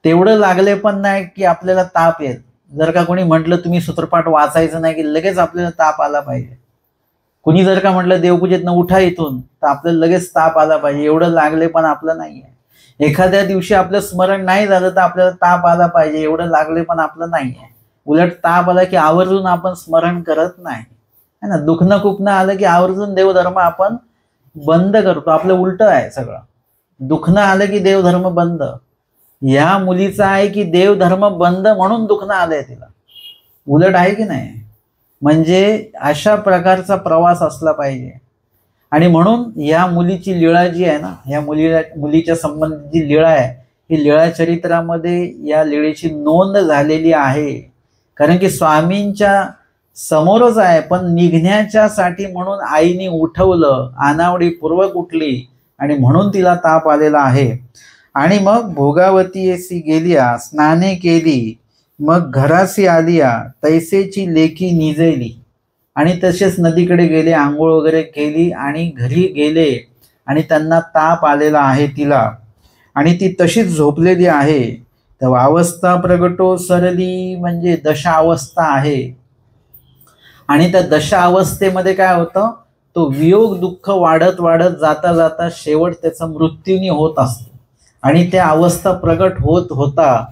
तेवढं लागलेपण नाही की आपल्याला ताप येत. जर का कोणी म्हटलं तुम्ही सूत्रपाठ वाचायचं नाही की लगेच आपल्याला ताप आला पाहिजे. कुणी जर का म्हटलं देवपूजेतनं उठा इथून, तर आपल्याला लगेच ताप आला पाहिजे. एवढं लागलेपण आपलं नाहीये. एखाद्या दिवशी आपलं स्मरण नाही झालं तर आपल्याला ताप आला पाहिजे, एवढं लागलेपण आपलं नाहीये. उलट ताप आला की आवर्जून आपण स्मरण करत नाही, है ना. दुखणं खुपणं आलं की आवर्जून देवधर्म आपण बंद करतो. आपलं उलट आहे सगळं. दुखणं आलं की देवधर्म बंद. या मुलीचं आहे की देवधर्म बंद म्हणून दुखणं आलंय तिला. उलट आहे की नाही. म्हणजे अशा प्रकारचा प्रवास असला पाहिजे. आणि म्हणून या मुलीची लीळा जी आहे ना, या मुलीच्या संबंधित जी लीळा आहे, ही लीळा चरित्रामध्ये या लीळेची नोंद झालेली आहे. कारण की स्वामींच्या समोरच आहे, पण निघण्याच्यासाठी म्हणून आईने उठवलं, अनावडीपूर्वक उठली, आणि म्हणून तिला ताप आलेला आहे. आणि मग भोगावती येसी गेलिया, स्नाने केली, मग घरासी आलिया, तैसेची लेकी निजली. आणि तसेच नदीकडे गेले, आंघोळ वगैरे केली, आणि घरी गेले, आणि त्यांना ताप आलेला आहे तिला, आणि ती तशीच झोपलेली आहे. तर अवस्था प्रगटो सरली, म्हणजे दशा अवस्था आहे. आणि त्या दशा अवस्थेमध्ये काय होतं, तो वियोग दुःख वाढत वाढत जाता जाता शेवट त्याचा मृत्यूनी होत असतो. आणि त्या अवस्था प्रगट होत होता,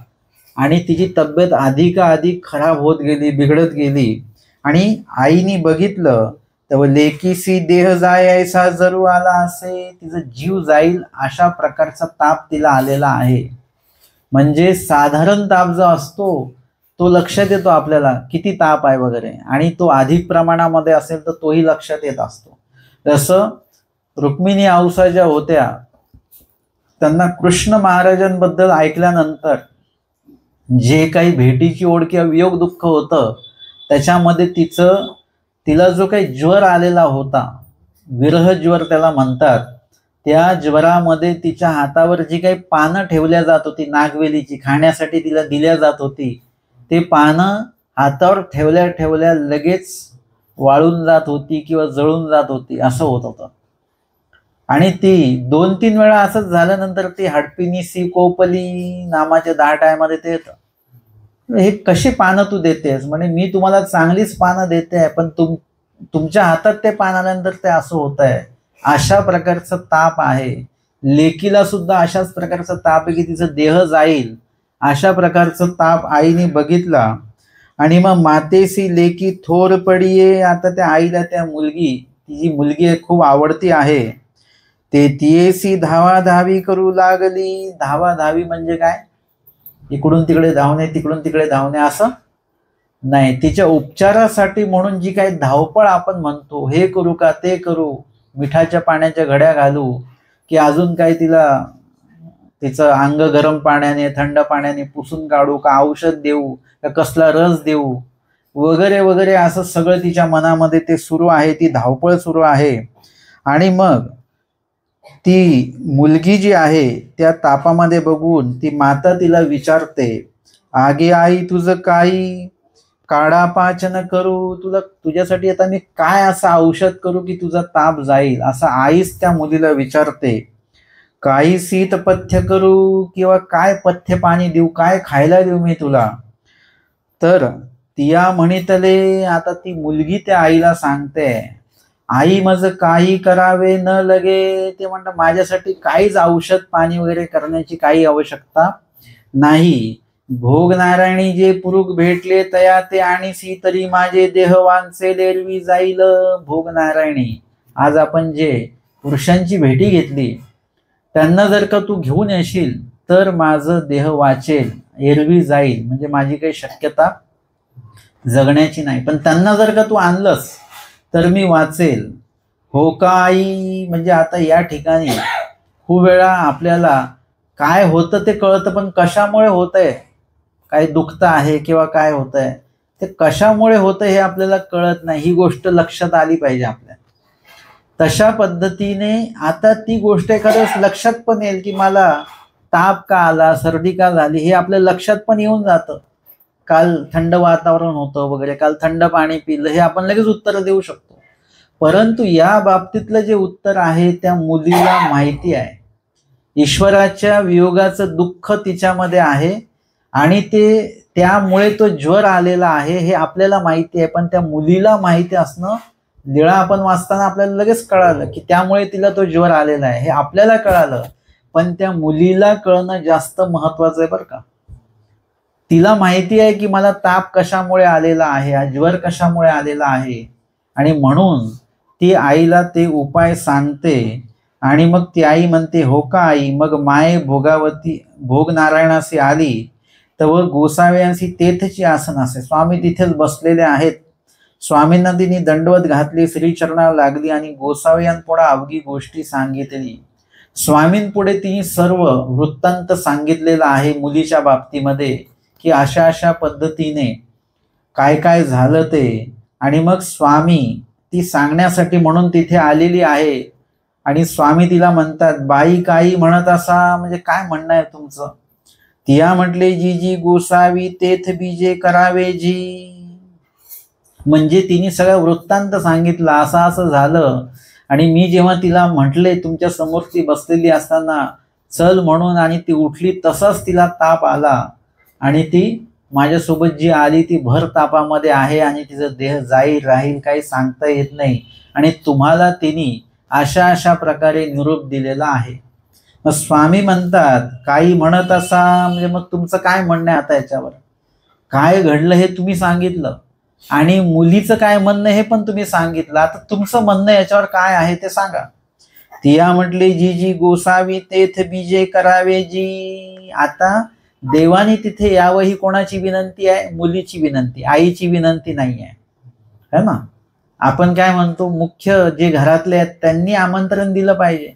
आणि तिची तब्येत अधिक खराब होत गेली, बिघडत गेली. आणि आईनी बघितलं तर लेकीसी देह जाय ऐसा जरूर आला असे, तिचा जीव जाईल अशा प्रकारचा ताप तिला आलेला आहे. म्हणजे साधारण ताप जो असतो तो लक्षात येतो आपल्याला किती ताप आहे वगैरे, आणि तो अधिक प्रमाणामध्ये असेल तर तोही लक्षात येत असतो. जसं रुक्मिणी औसा ज्या होत्या त्यांना कृष्ण महाराजांबद्दल ऐकल्यानंतर जे काही भेटीची ओढ किंवा वियोग दुःख होतं त्याच्यामध्ये तिला जो काही ज्वर आलेला होता, विरह ज्वर त्याला म्हणतात, त्या ज्वरामध्ये तिच्या हातावर जी काही पानं ठेवल्या जात होती नागवेलीची, खाण्यासाठी तिला दिल्या जात होती, ते पानं हातावर ठेवल्या ठेवल्या लगेच वाळून जात होती किंवा जळून जात होती, असं होत होतं. आणि ती 2-3 वेळा असंच झाल्यानंतर ती हडपिनीसी कोपली नामाच्या 10 टायमध्ये ते येतं. हे कशी पानं तू देतेस? म्हणे मी तुम्हाला चांगलीच पानं देते आहे, पण तुमच्या हातात ते पान आल्यानंतर ते असं होत आहे. अशा प्रकारचा ताप आहे. लेकीला सुद्धा अशाच प्रकारचा ताप आहे की तिचं देह जाईल, अशा प्रकारचा ताप आईने बघितला. आणि मग मातेसी लेकी थोर पडिये. आता त्या आईला त्या मुलगी, तिची मुलगी खूप आवडती आहे, ते तियेसी धावाधावी करू लागली. धावाधावी म्हणजे काय? इकडून तिकडे धावणे, तिकडून तिकडे धावणे असं नाही. तिच्या उपचारासाठी म्हणून जी काही धावपळ आपण म्हणतो, हे करू का ते करू, मिठाच्या पाण्याच्या घड्या घालू की अजून काही तिचं अंग गरम पाण्याने थंड पाण्याने पुसून काढू का, औषध देऊ का, कसला रस देऊ वगैरे वगैरे, असं सगळं तिच्या मनामध्ये ते सुरू आहे, ती धावपळ सुरू आहे. आणि मग ती मुलगी जी आहे त्या तापामध्ये बघून ती माता तिला विचारते, आगे आई तुझं काही काढा पाचन करू, तुझ्यासाठी आता मी काय असं औषध करू की तुझा ताप जाईल, असं आईच त्या मुलीला विचारते. काही शीत पथ्य करू किंवा काय पथ्य पाणी देऊ, काय खायला देऊ मी तुला. तर तिया म्हणितले, आता ती मुलगी त्या आईला सांगते, आई माझं काही करावे न लगे. ते म्हणतात माझ्यासाठी काहीच औषध पाणी वगैरे करण्याची काही आवश्यकता नाही. भोग नारायणी जे पुरुष भेटले तया ते आणीसी, तरी माझे देह वांचे लेरवी जाईल. भोग नारायणी, आज आपण जे पुरुषांची भेटी घेतली त्यांना जर का तू घेऊन येशील तर माझं देह वाचेल, एरवी जाईल, म्हणजे माझी काही शक्यता जगण्याची नाही. पण त्यांना जर का तू आणलंस तर मी वाचेल. हो का आई? म्हणजे आता या ठिकाणी खूप वेळा आपल्याला काय होतं ते कळतं, पण कशामुळे होतंय, काय दुखतं आहे किंवा काय होतंय ते कशामुळे होतं हे आपल्याला कळत नाही. ही गोष्ट लक्षात आली पाहिजे आपल्या. तशा पद्धतीने आता ती गोष्ट एखाद्याच लक्षात पण येईल की मला ताप का आला, सर्दी का झाली, हे आपल्या लक्षात पण येऊन जातं. काल थंड वातावरण होतं वगैरे, काल थंड पाणी पिलं, हे आपण लगेच उत्तर देऊ शकतो. परंतु या बाबतीतलं जे उत्तर आहे त्या मुलीला माहिती आहे, ईश्वराच्या वियोगाचं दुःख तिच्यामध्ये आहे आणि त्यामुळे तो ज्वर आलेला आहे हे आपल्याला माहिती आहे. पण त्या मुलीला माहिती असणं, लीळा आपण वाचताना आपल्याला लगेच कळालं की त्यामुळे तिला तो ज्वर आलेला आहे, हे आपल्याला कळालं. पण त्या मुलीला कळणं जास्त महत्वाचं आहे बरं का. तिला माहिती आहे की मला ताप कशामुळे आलेला आहे, हा ज्वर कशामुळे आलेला आहे, आणि म्हणून ती आईला ते उपाय सांगते. आणि मग ती आई म्हणते, हो का आई? मग माय भोग नारायणाशी आली तव गोसाव्यांशी तेथची आसन असे. स्वामी तिथेच बसलेले आहेत. स्वामींना तिने दंडवत घातली, श्रीचरणाला लागली आणि गोसाव्यांपुढे अवघी गोष्टी सांगितली. स्वामींपुढे तिने सर्व वृत्तांत सांगितलेला आहे मुलीच्या बाबतीमध्ये की अशा अशा पद्धतीने काय काय झालं ते. आणि मग स्वामी ती सांगण्यासाठी म्हणून तिथे आलेली आहे. आणि स्वामी तिला म्हणतात, बाई काही म्हणत असा, म्हणजे काय म्हणणं आहे तुमचं? तिया म्हटले, जी जी गोसावी तेथ बीजे करावे जी. म्हणजे तिने सगळं वृत्तांत सांगितलं, असं असं झालं. आणि मी जेव्हा तिला म्हटले तुमच्या समोर ती बसलेली असताना चल म्हणून, आणि ती उठली, तसाच तिला ताप आला. आणि ती माझ्यासोबत जी आली ती भर तापामध्ये आहे आणि तिचं देह जाईल राहील काही सांगता येत नाही. आणि तुम्हाला तिने अशा अशा प्रकारे निरोप दिलेला आहे. मग स्वामी म्हणतात, काही म्हणत असा, म्हणजे मग तुमचं काय म्हणणं आहे आता याच्यावर? काय घडलं हे तुम्ही सांगितलं आणि मुलीचं काय म्हणणं हे पण तुम्ही सांगितलं. आता तुमचं म्हणणं याच्यावर काय आहे ते सांगा. तिया म्हटली, जी जी गोसावी तेथ बीजे करावे जी. आता देवाने तिथे यावं ही कोणाची विनंती आहे? मुलीची विनंती, आईची विनंती नाही आहे, है ना. आपण काय म्हणतो, मुख्य जे घरातले आहेत त्यांनी आमंत्रण दिलं पाहिजे.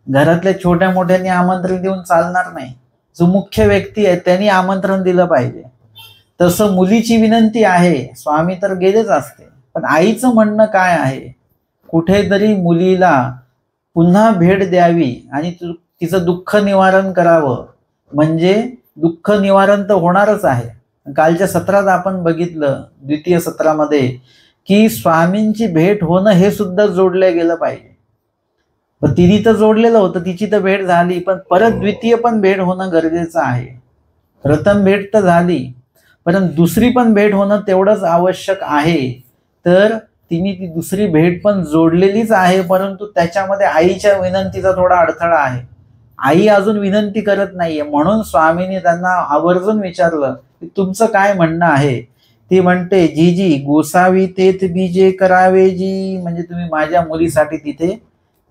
घरातल्या छोट्या मोठ्यांनी आमंत्रण देऊन चालणार नाही, जो मुख्य व्यक्ती आहे त्यांनी आमंत्रण दिलं पाहिजे. तसं मुलीची विनंती आहे, स्वामी तर गेलेच असते, पण आईचं म्हणणं काय आहे, कुठेतरी मुलीला पुन्हा भेट द्यावी आणि तिचं दुःख निवारण करावं. म्हणजे दुःख निवारण तर होणारच आहे. कालच्या सत्रात आपण बघितलं, द्वितीय सत्रामध्ये, की स्वामींची भेट होणं हे सुद्धा जोडलं गेलं पाहिजे. पण तिने तर जोडलेलं होतं, तिची तर भेट झाली, पण परत द्वितीय पण भेट होणं गरजेचं आहे. प्रथम भेट तर झाली, परंतु दुसरी पण भेट होणं तेवढंच आवश्यक आहे. तर तिने ती दुसरी भेट पण जोडलेलीच आहे, परंतु त्याच्यामध्ये आईच्या विनंतीचा थोडा अडथळा आहे. आई अजून विनंती करत नाहीये, म्हणून स्वामींनी त्यांना आवर्जून विचारलं की तुमचं काय म्हणणं आहे. ती म्हणते, जीजी गोसावी तेथ बीजे करावे जी, म्हणजे तुम्ही माझ्या मुलीसाठी तिथे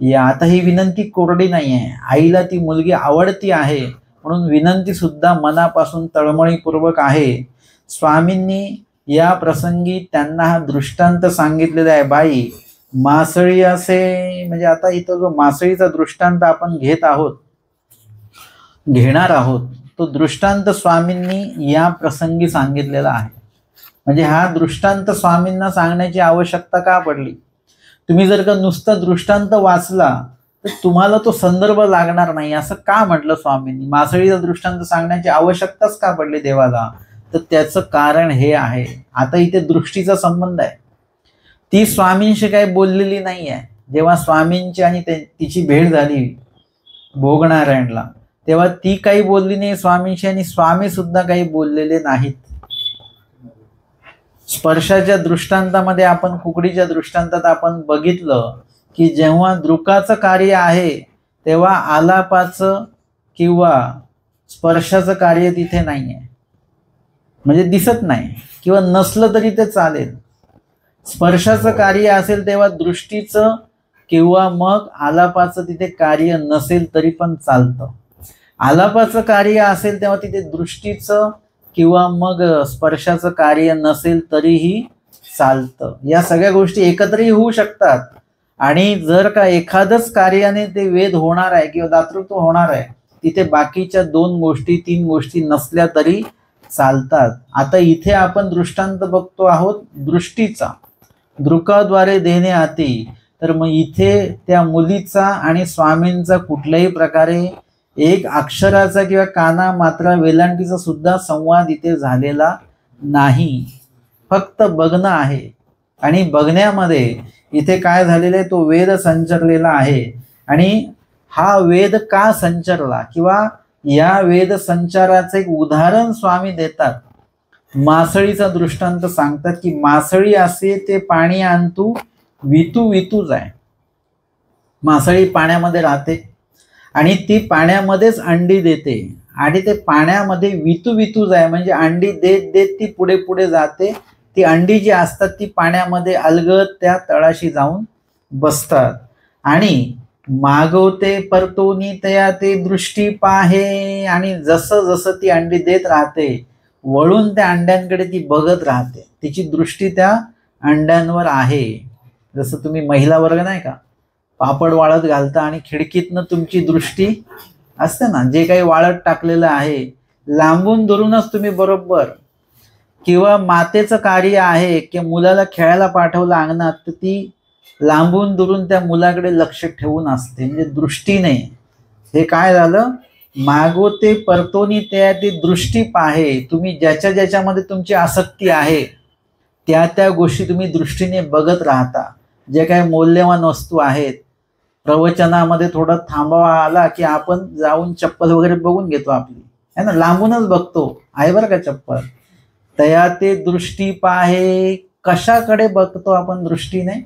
या. आता ही विनंती कोरडी नाही आहे, आईला ती मुलगी आवडती आहे, म्हणून विनंती सुद्धा मनापासून तळमळीपूर्वक आहे. स्वामींनी या प्रसंगी त्यांना हा दृष्टांत सांगितलेला आहे. बाई मासळी असे, म्हणजे आता इथं जो मासळीचा दृष्टांत आपण घेणार आहोत, तो दृष्टांत स्वामींनी या प्रसंगी सांगितलेला आहे. म्हणजे हा दृष्टांत स्वामींना सांगण्याची आवश्यकता का पडली. तुम्ही जर का नुसता दृष्टांत वाचला तर तुम्हाला तो संदर्भ लागणार नाही. असं का म्हटलं स्वामींनी, मासळीचा दृष्टांत सांगण्याची आवश्यकताच का पडली देवाला, तर त्याचं कारण हे आहे. आता इथे दृष्टीचा संबंध आहे. ती स्वामींशी काही बोललेली नाही आहे. जेव्हा स्वामींची आणि तिची भेट झाली भोगनारायणला, तेव्हा ती काही बोलली नाही स्वामींशी, आणि स्वामी सुद्धा काही बोललेले नाहीत. स्पर्शाच्या दृष्टांतामध्ये आपण, कुकडीच्या दृष्टांतात आपण बघितलं की जेव्हा दृकाचं कार्य आहे तेव्हा आलापाचं किंवा स्पर्शाचं कार्य तिथे नाही आहे, म्हणजे दिसत नाही, किंवा नसलं तरी ते चालेल. स्पर्शाचं कार्य असेल तेव्हा दृष्टीचं किंवा मग आलापाचं तिथे कार्य नसेल तरी पण चालतं. आलापाचं कार्य असेल तेव्हा तिथे दृष्टीचं किंवा मग स्पर्शाचं कार्य नसेल तरीही चालतं. या सगळ्या गोष्टी एकत्रही होऊ शकतात. आणि जर का एखादंच कार्याने ते वेद होणार आहे किंवा दातृत्व होणार आहे, तिथे बाकीच्या 2 गोष्टी 3 गोष्टी नसल्या तरी चालतात. आता इथे आपण दृष्टांत बघतो आहोत दृष्टीचा, दृकाद्वारे देणे आती. तर मग इथे त्या मुलीचा आणि स्वामींचा कुठल्याही प्रकारे एक अक्षराचा किंवा काना मात्रा वेलांटीचा सुद्धा संवाद इथे झालेला नाही, फक्त बघणं आहे. आणि बघण्यामध्ये इथे काय झालेलं आहे, तो वेद संचरलेला आहे. आणि हा वेद का संचरला, किंवा या वेद संचाराचं एक उदाहरण स्वामी देतात. मासळीचा दृष्टांत सांगतात की मासळी असे ते पाणी आणतू वितू वितू जाय. मासळी पाण्यामध्ये राहते आणि ती पाण्यामध्येच अंडी देते, आणि ते पाण्यामध्ये वितू वितू जाय म्हणजे अंडी देत देत ती पुढे पुढे जाते. ती अंडी जी असतात ती पाण्यामध्ये अलगद त्या तळाशी जाऊन बसतात. आणि मागवते परतोनी तया ते दृष्टी पाहे, आणि जसं जसं ती अंडी देत राहते वळून त्या अंड्यांकडे ती बघत राहते. तिची दृष्टी त्या अंड्यांवर आहे. जसं तुम्ही महिला वर्ग नाही का, पापड वाळत घालता आणि खिडकीतनं तुमची दृष्टी असते ना, जे काही वाळत टाकलेलं आहे लांबून दुरूनच तुम्ही बरोबर, किंवा मातेचं कार्य आहे की मुलाला खेळायला पाठवलं अंगणात, तर ती लांबून दुरून त्या मुलाकडे लक्ष ठेवून असते, म्हणजे दृष्टीने. हे काय झालं, मागोते परतोनी त्या ती दृष्टी पाहे. तुम्ही ज्याच्या ज्याच्यामध्ये तुमची आसक्ती आहे त्या त्या गोष्टी तुम्ही दृष्टीने बघत राहता. जे काही मौल्यवान वस्तू आहेत, प्रवचनामध्ये थोडं थांबावा आला की आपण जाऊन चप्पल वगैरे बघून घेतो आपली, है ना, लांबूनच बघतो आहे बरं का चप्पल. तया ते दृष्टी पाहे, कशाकडे बघतो आपण दृष्टीने,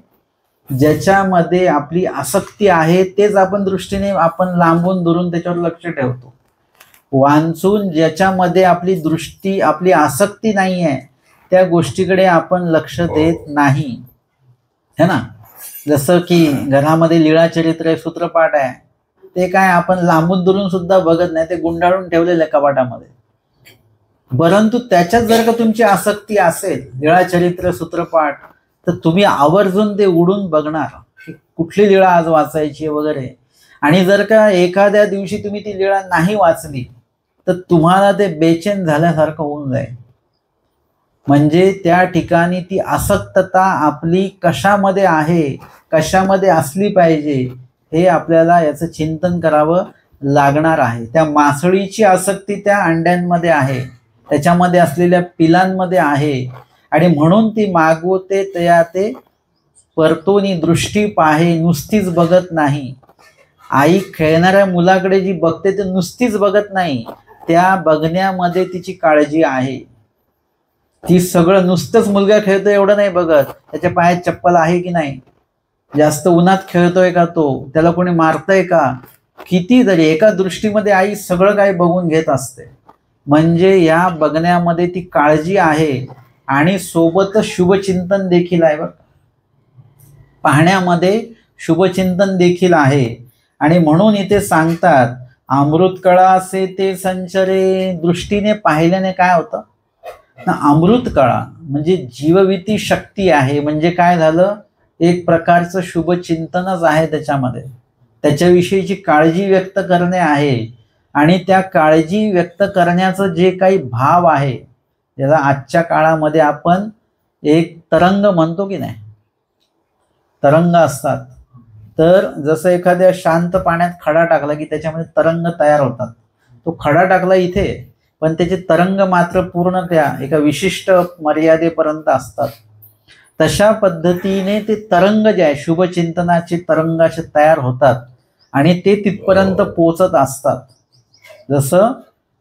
ज्याच्यामध्ये आपली आसक्ती आहे तेच आपण दृष्टीने आपण लांबून दुरून त्याच्यावर लक्ष ठेवतो. वांचून ज्याच्यामध्ये आपली दृष्टी आपली आसक्ती नाही आहे त्या गोष्टीकडे आपण लक्ष देत नाही, है ना. जसं की घरामध्ये लीळा चरित्र सूत्रपाठ आहे, ते काय आपण लांबून दुरून सुद्धा बघत नाही, ते गुंडाळून ठेवलेलं आहे कपाटामध्ये. परंतु त्याच्यात जर का तुमची आसक्ती असेल लीळा चरित्र सूत्रपाठ, तर तुम्ही आवर्जून ते उडून बघणार की कुठली लीळा आज वाचायची वगैरे. आणि जर का एखाद्या दिवशी तुम्ही ती लीळा नाही वाचली तर तुम्हाला ते बेचैन झाल्यासारखं होऊन जाईल. म्हणजे त्या ठिकाणी ती आसक्तता आपली कशामध्ये आहे, कशामध्ये असली पाहिजे, हे आपल्याला याचं चिंतन करावं लागणार आहे. त्या मासळीची आसक्ती त्या अंड्यांमध्ये आहे, त्याच्यामध्ये असलेल्या पिलांमध्ये आहे, आणि म्हणून ती मागवते तया ते परतोनी दृष्टी पाहे, नुसतीच बघत नाही. आई खेळणाऱ्या मुलाकडे जी बघते ते नुसतीच बघत नाही, त्या बघण्यामध्ये तिची काळजी आहे. ती सगळं नुसतंच मुलगा खेळतोय एवढं नाही बघत, त्याच्या पायात चप्पल आहे की नाही, जास्त उन्हात खेळतोय का तो, त्याला कोणी मारतंय का, कितीतरी एका दृष्टीमध्ये आई सगळं काही बघून घेत असते. म्हणजे या बघण्यामध्ये ती काळजी आहे आणि सोबतच शुभचिंतन देखील आहे बघ, पाहण्यामध्ये शुभचिंतन देखील आहे. आणि म्हणून इथे सांगतात अमृत कळा असे ते संचरे. दृष्टीने पाहिल्याने काय होतं ना, अमृत कळा म्हणजे जीवविती शक्ती आहे. म्हणजे काय झालं, एक प्रकारचं शुभचिंतनच आहे त्याच्यामध्ये, त्याच्याविषयीची काळजी व्यक्त करणे आहे. आणि त्या काळजी व्यक्त करण्याचं जे काही भाव आहे, ज्याला आजच्या काळामध्ये आपण एक तरंग म्हणतो की नाही, तरंग असतात. तर जसं एखाद्या शांत पाण्यात खडा टाकला की त्याच्यामध्ये तरंग तयार होतात. तो खडा टाकला इथे, पण त्याचे तरंग मात्र पूर्ण त्या एका विशिष्ट मर्यादेपर्यंत असतात. तशा पद्धतीने ते तरंग जे आहे, शुभचिंतनाचे तरंग असे तयार होतात आणि ते तिथपर्यंत पोचत असतात. जसं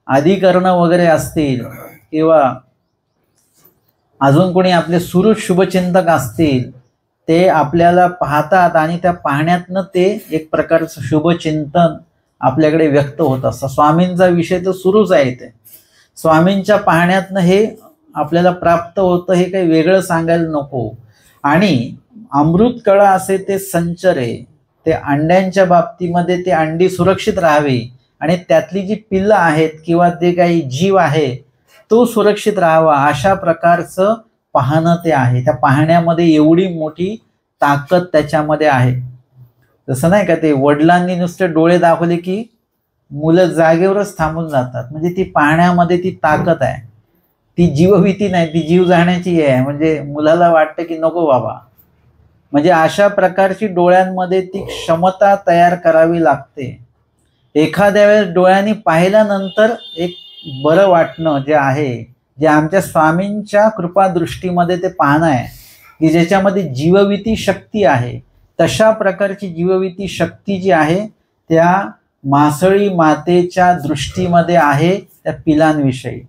अधिकरण वगैरे असतील किंवा अजून कोणी आपले सुरुच शुभचिंतक असतील, ते आपल्याला पाहतात आणि त्या पाहण्यातनं ते एक प्रकारचं शुभचिंतन आपल्याकडे व्यक्त होत असतं. स्वामींचा विषय तर सुरूच आहे, ते स्वामींच्या पाहण्यातनं हे आपल्याला प्राप्त होतं, हे काही वेगळं सांगायला नको. आणि अमृत कळा असे ते संचरे, ते अंड्यांच्या बाबतीमध्ये ते अंडी सुरक्षित राहावी आणि त्यातली जी पिल्लं आहेत किंवा ते काही जीव आहे तो सुरक्षित राहावा, अशा प्रकारचं पाहणं ते आहे. त्या पाहण्यामध्ये एवढी मोठी ताकद त्याच्यामध्ये आहे. जसं नाही का, ते वडिलांनी नुसते डोळे दाखवले की मुलं जागेवरच थांबून जातात. म्हणजे ती पाहण्यामध्ये ती ताकद आहे, ती जीवभीती नाही, ती जीव जाण्याची आहे. म्हणजे मुलाला वाटतं की नको बाबा. म्हणजे अशा प्रकारची डोळ्यांमध्ये ती क्षमता तयार करावी लागते. एखाद्या वेळेस डोळ्यांनी पाहिल्यानंतर एक बरं वाटणं जे आहे, जे आमच्या स्वामींच्या कृपादृष्टीमध्ये ते पाहणं आहे की ज्याच्यामध्ये जीवविती शक्ती आहे, तशा प्रकारची जीवविती शक्ती जी आहे त्या मासळी मातेच्या दृष्टीमध्ये आहे, त्या पिलांविषयी.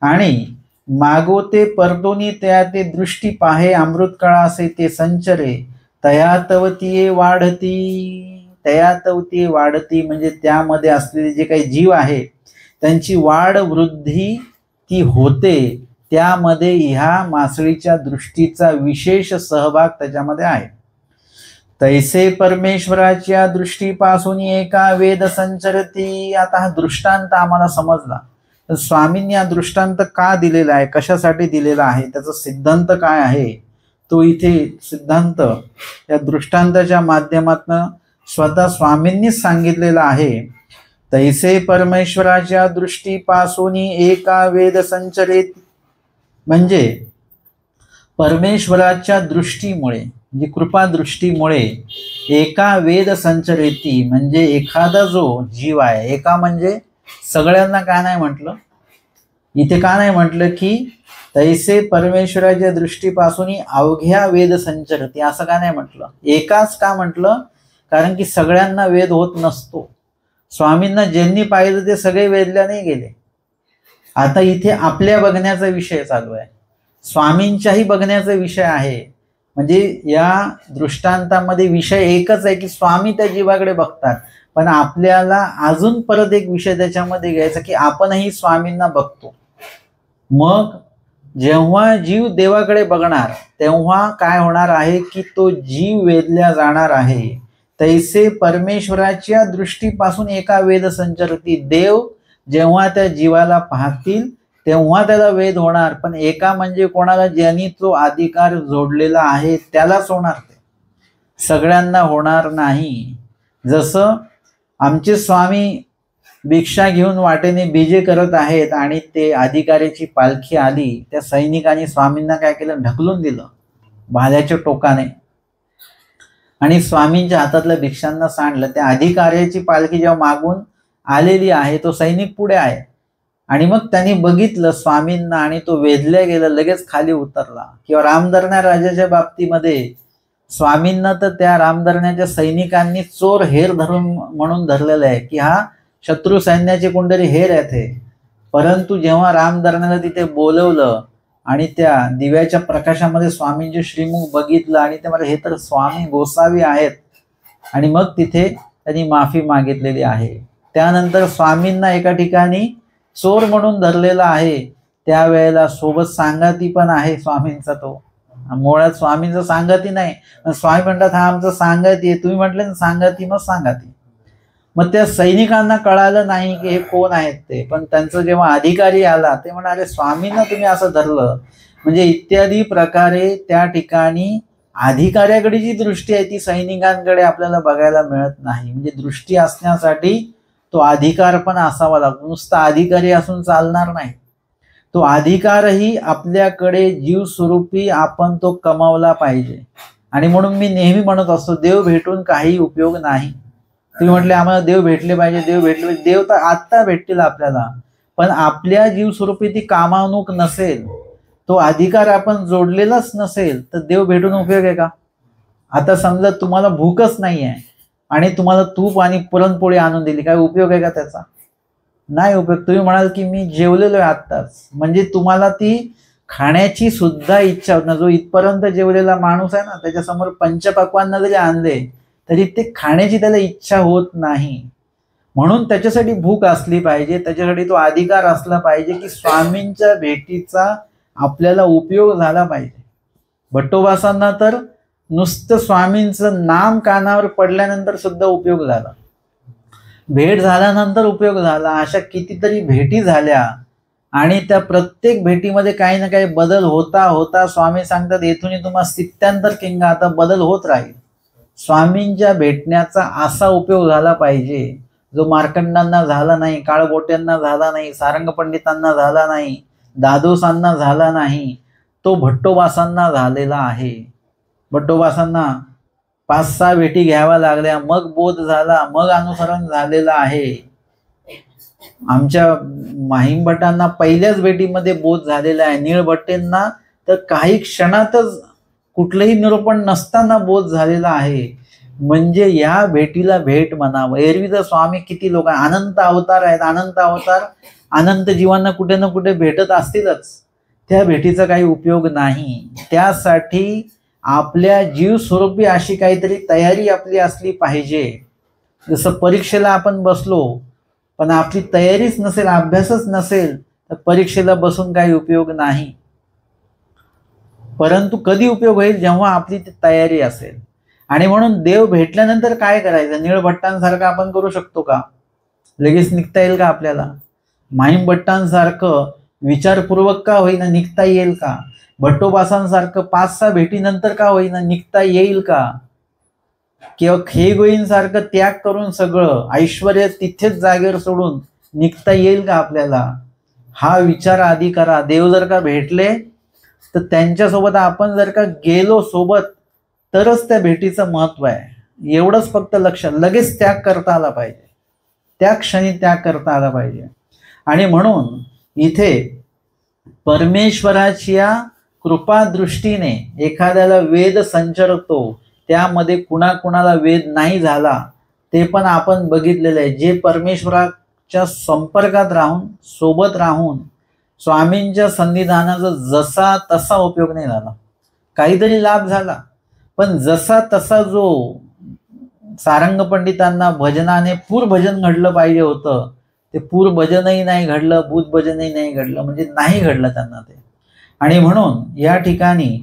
आणि मागोते परतोनी त्या ते दृष्टी पाहे, अमृत कळा असे ते संचरे, तयातवतीये वाढती. तयातवतीये वाढती म्हणजे त्यामध्ये असलेले जे काही जीव आहे त्यांची वाढ वृद्धी ती होते. त्यामध्ये ह्या मासळीच्या दृष्टीचा विशेष सहभाग त्याच्यामध्ये आहे. तैसे परमेश्वराच्या दृष्टीपासून एका वेद संचरती. आता हा दृष्टांत आम्हाला समजला, तर स्वामींनी हा दृष्टांत का दिलेला आहे, कशासाठी दिलेला आहे, त्याचा सिद्धांत काय आहे, तो इथे सिद्धांत या दृष्टांताच्या माध्यमातून स्वतः स्वामींनीच सांगितलेला आहे. तैसे परमेश्वराच्या दृष्टीपासून एका वेद संचरित म्हणजे परमेश्वराच्या दृष्टीमुळे, म्हणजे कृपा दृष्टीमुळे एका वेद संचरिती म्हणजे एखादा जो जीव आहे, एका म्हणजे सगळ्यांना का नाही म्हटलं इथे, का नाही म्हटलं की तैसे परमेश्वराच्या दृष्टीपासून अवघ्या वेद संचरती, असं का नाही म्हटलं, एकाच का म्हटलं, कारण की सगळ्यांना वेद होत नसतो. स्वामींना ज्यांनी पाहिलं ते सगळे वेदल्या नाही गेले. आता इथे आपल्या बघण्याचा विषय चालू आहे, स्वामींच्याही बघण्याचा विषय आहे. म्हणजे या दृष्टांतामध्ये विषय एकच आहे की स्वामी त्या जीवाकडे बघतात, पण आपल्याला अजून परत एक विषय त्याच्यामध्ये घ्यायचा की आपणही स्वामींना बघतो. मग जेव्हा जीव देवाकडे बघणार तेव्हा काय होणार आहे की तो जीव वेधल्या जाणार आहे. तैसे परमेश्वराच्या दृष्टीपासून एका वेद संचरती. देव जेव्हा त्या जीवाला पाहतील तेव्हा त्याला वेद होणार, पण एका म्हणजे कोणाला, ज्यांनी तो अधिकार जोडलेला आहे त्यालाच होणार, ते सगळ्यांना होणार नाही. जसं आमचे स्वामी भिक्षा घेऊन वाटेने बीजे करत आहेत आणि ते अधिकाऱ्याची पालखी आली, त्या सैनिकांनी स्वामींना काय केलं, ढकलून दिलं भाल्याच्या टोकाने आणि स्वामींच्या हातातल्या भिक्षांना सांडलं. त्या अधिकाऱ्याची पालखी जेव्हा मागून आलेली आहे, तो सैनिक पुढे आहे आणि मग त्यांनी बघितलं स्वामींना आणि तो वेधल्या गेला, लगेच खाली उतरला. किंवा रामधरण्या राजाच्या बाबतीमध्ये स्वामींना तर त्या रामधरण्याच्या सैनिकांनी चोर हेर धरून म्हणून धरलेलं आहे की हा शत्रू सैन्याचे कोणतरी हेर आहेत. परंतु जेव्हा रामधरण्याला तिथे बोलवलं आणि त्या दिव्याच्या प्रकाशामध्ये स्वामींचे श्रीमुख बघितलं आणि ते मला हे तर स्वामी गोसावी आहेत आणि मग तिथे त्यांनी माफी मागितलेली आहे. त्यानंतर स्वामींना एका ठिकाणी चोर म्हणून धरलेला आहे, त्यावेळेला सोबत सांगाती पण आहे स्वामींचा. तो मुळात स्वामींचा सांगाती नाही, स्वामी म्हणतात हा आमचा सांगाती आहे. तुम्ही म्हटलं ना सांगाती, मग सांगाती. मग त्या सैनिकांना कळालं नाही की हे कोण आहेत ते, पण त्यांचा जेव्हा अधिकारी आला ते म्हणाले स्वामींना तुम्ही असं धरलं, म्हणजे इत्यादी प्रकारे त्या ठिकाणी अधिकाऱ्याकडे जी दृष्टी आहे ती सैनिकांकडे आपल्याला बघायला मिळत नाही. म्हणजे दृष्टी असण्यासाठी तो अधिकार पण असावा लागतो, नुसता अधिकारी असून चालणार नाही. तो अधिकारही आपल्याकडे जीव स्वरूपी आपण तो कमावला पाहिजे. आणि म्हणून मी नेहमी म्हणत असतो, देव भेटून काही उपयोग नाही. तुम्ही म्हटले आम्हाला देव भेटले पाहिजे, देव भेटले पाहिजे, देव तर आत्ता भेटतील आपल्याला, पण आपल्या जीव स्वरूपी ती कामानुक नसेल, तो अधिकार आपण जोडलेलाच नसेल तर देव भेटून उपयोग आहे का? आता समजा तुम्हाला भूकच नाही आहे आणि तुम्हाला तूप आणि पुरणपोळी आणून दिली, काय उपयोग आहे का त्याचा? नाही उपयोग. तुम्ही म्हणाल की मी जेवलेलो आहे आत्ताच, म्हणजे तुम्हाला ती खाण्याची सुद्धा इच्छा होत नाही. जो इथपर्यंत जेवलेला माणूस आहे ना, त्याच्यासमोर पंचपक्वान्न जरी आणले तरी ते खाण्याची त्याला इच्छा होत नाही. म्हणून त्याच्यासाठी भूक असली पाहिजे, त्याच्यासाठी तो अधिकार असला पाहिजे की स्वामींच्या भेटीचा आपल्याला उपयोग झाला पाहिजे. भट्टोबासांना तर नुसतं स्वामींचं नाम कानावर पडल्यानंतर सुद्धा उपयोग झाला, भेट झाल्यानंतर उपयोग झाला. अशा कितीतरी भेटी झाल्या आणि त्या प्रत्येक भेटीमध्ये काही ना काही बदल होता होता. स्वामी सांगतात येथून तुम्हाला स्थित्यांतर किंगा, आता बदल होत राहील. स्वामींच्या भेटण्याचा असा उपयोग झाला पाहिजे जो मार्कंडांना झाला नाही, काळगोट्यांना झाला नाही, सारंग पंडितांना झाला नाही, दादोसांना झाला नाही, तो भट्टोबासांना झालेला आहे. भट्टोबासांना 5-6 भेटी घ्याव्या लागल्या, मग बोध झाला, मग अनुसरण झालेलं आहे. आमच्या माहीमभटांना पहिल्याच भेटीमध्ये बोध झालेला आहे. नीळभट्टेंना तर काही क्षणातच कुठलंही निरूपण नसताना बोध झालेला आहे. म्हणजे या भेटीला भेट म्हणावं. एरवी तर स्वामी किती लोक अनंत अवतार आहेत, अनंत अवतार अनंत जीवांना कुठे ना कुठे भेटत असतीलच, त्या भेटीचा काही उपयोग नाही. त्यासाठी आपल्या जीव स्वरूपी अशी काहीतरी तयारी आपली असली पाहिजे. जसं परीक्षेला आपण बसलो पण आपली तयारीच नसेल, अभ्यासच नसेल, तर परीक्षेला बसून काही उपयोग नाही. परंतु कधी उपयोग होईल, जेव्हा आपली ती तयारी असेल. आणि म्हणून देव भेटल्यानंतर काय करायचं? नीळभट्टांसारखं आपण करू शकतो का? लगेच निघता येईल का आपल्याला? माहीमभट्टांसारखं विचारपूर्वक का होईना निघता येईल का? भट्टोबासांसारखं 5-6 भेटीनंतर का होईना निघता येईल का? किंवा खेगोईंसारखं त्याग करून सगळं ऐश्वर्य तिथेच जागेवर सोडून निघता येईल का आपल्याला? हा विचार आधी करा. देव जर का भेटले तर त्यांच्यासोबत आपण जर का गेलो सोबत तरच त्या भेटीचं महत्व आहे. एवढंच फक्त लक्षात, लगेच त्याग करता आला पाहिजे, त्या क्षणी त्याग करता आला पाहिजे. आणि म्हणून इथे परमेश्वराच्या कृपा दृष्टीने एखाद्याला वेद संचरतो, त्यामध्ये कुणाकुणाला वेद नाही झाला ते पण आपण बघितलेलं आहे. जे परमेश्वराच्या संपर्कात राहून, सोबत राहून स्वामींच्या सन्निधानाचा जसा तसा उपयोग नाही झाला, काहीतरी लाभ झाला, पण जसा तसा जो सारंग पंडितांना भजनाने पूर भजन घडलं पाहिजे होतं, ते पूर भजनही नाही घडलं, भूत भजनही नाही घडलं, म्हणजे नाही घडलं त्यांना ते. आणि म्हणून या ठिकाणी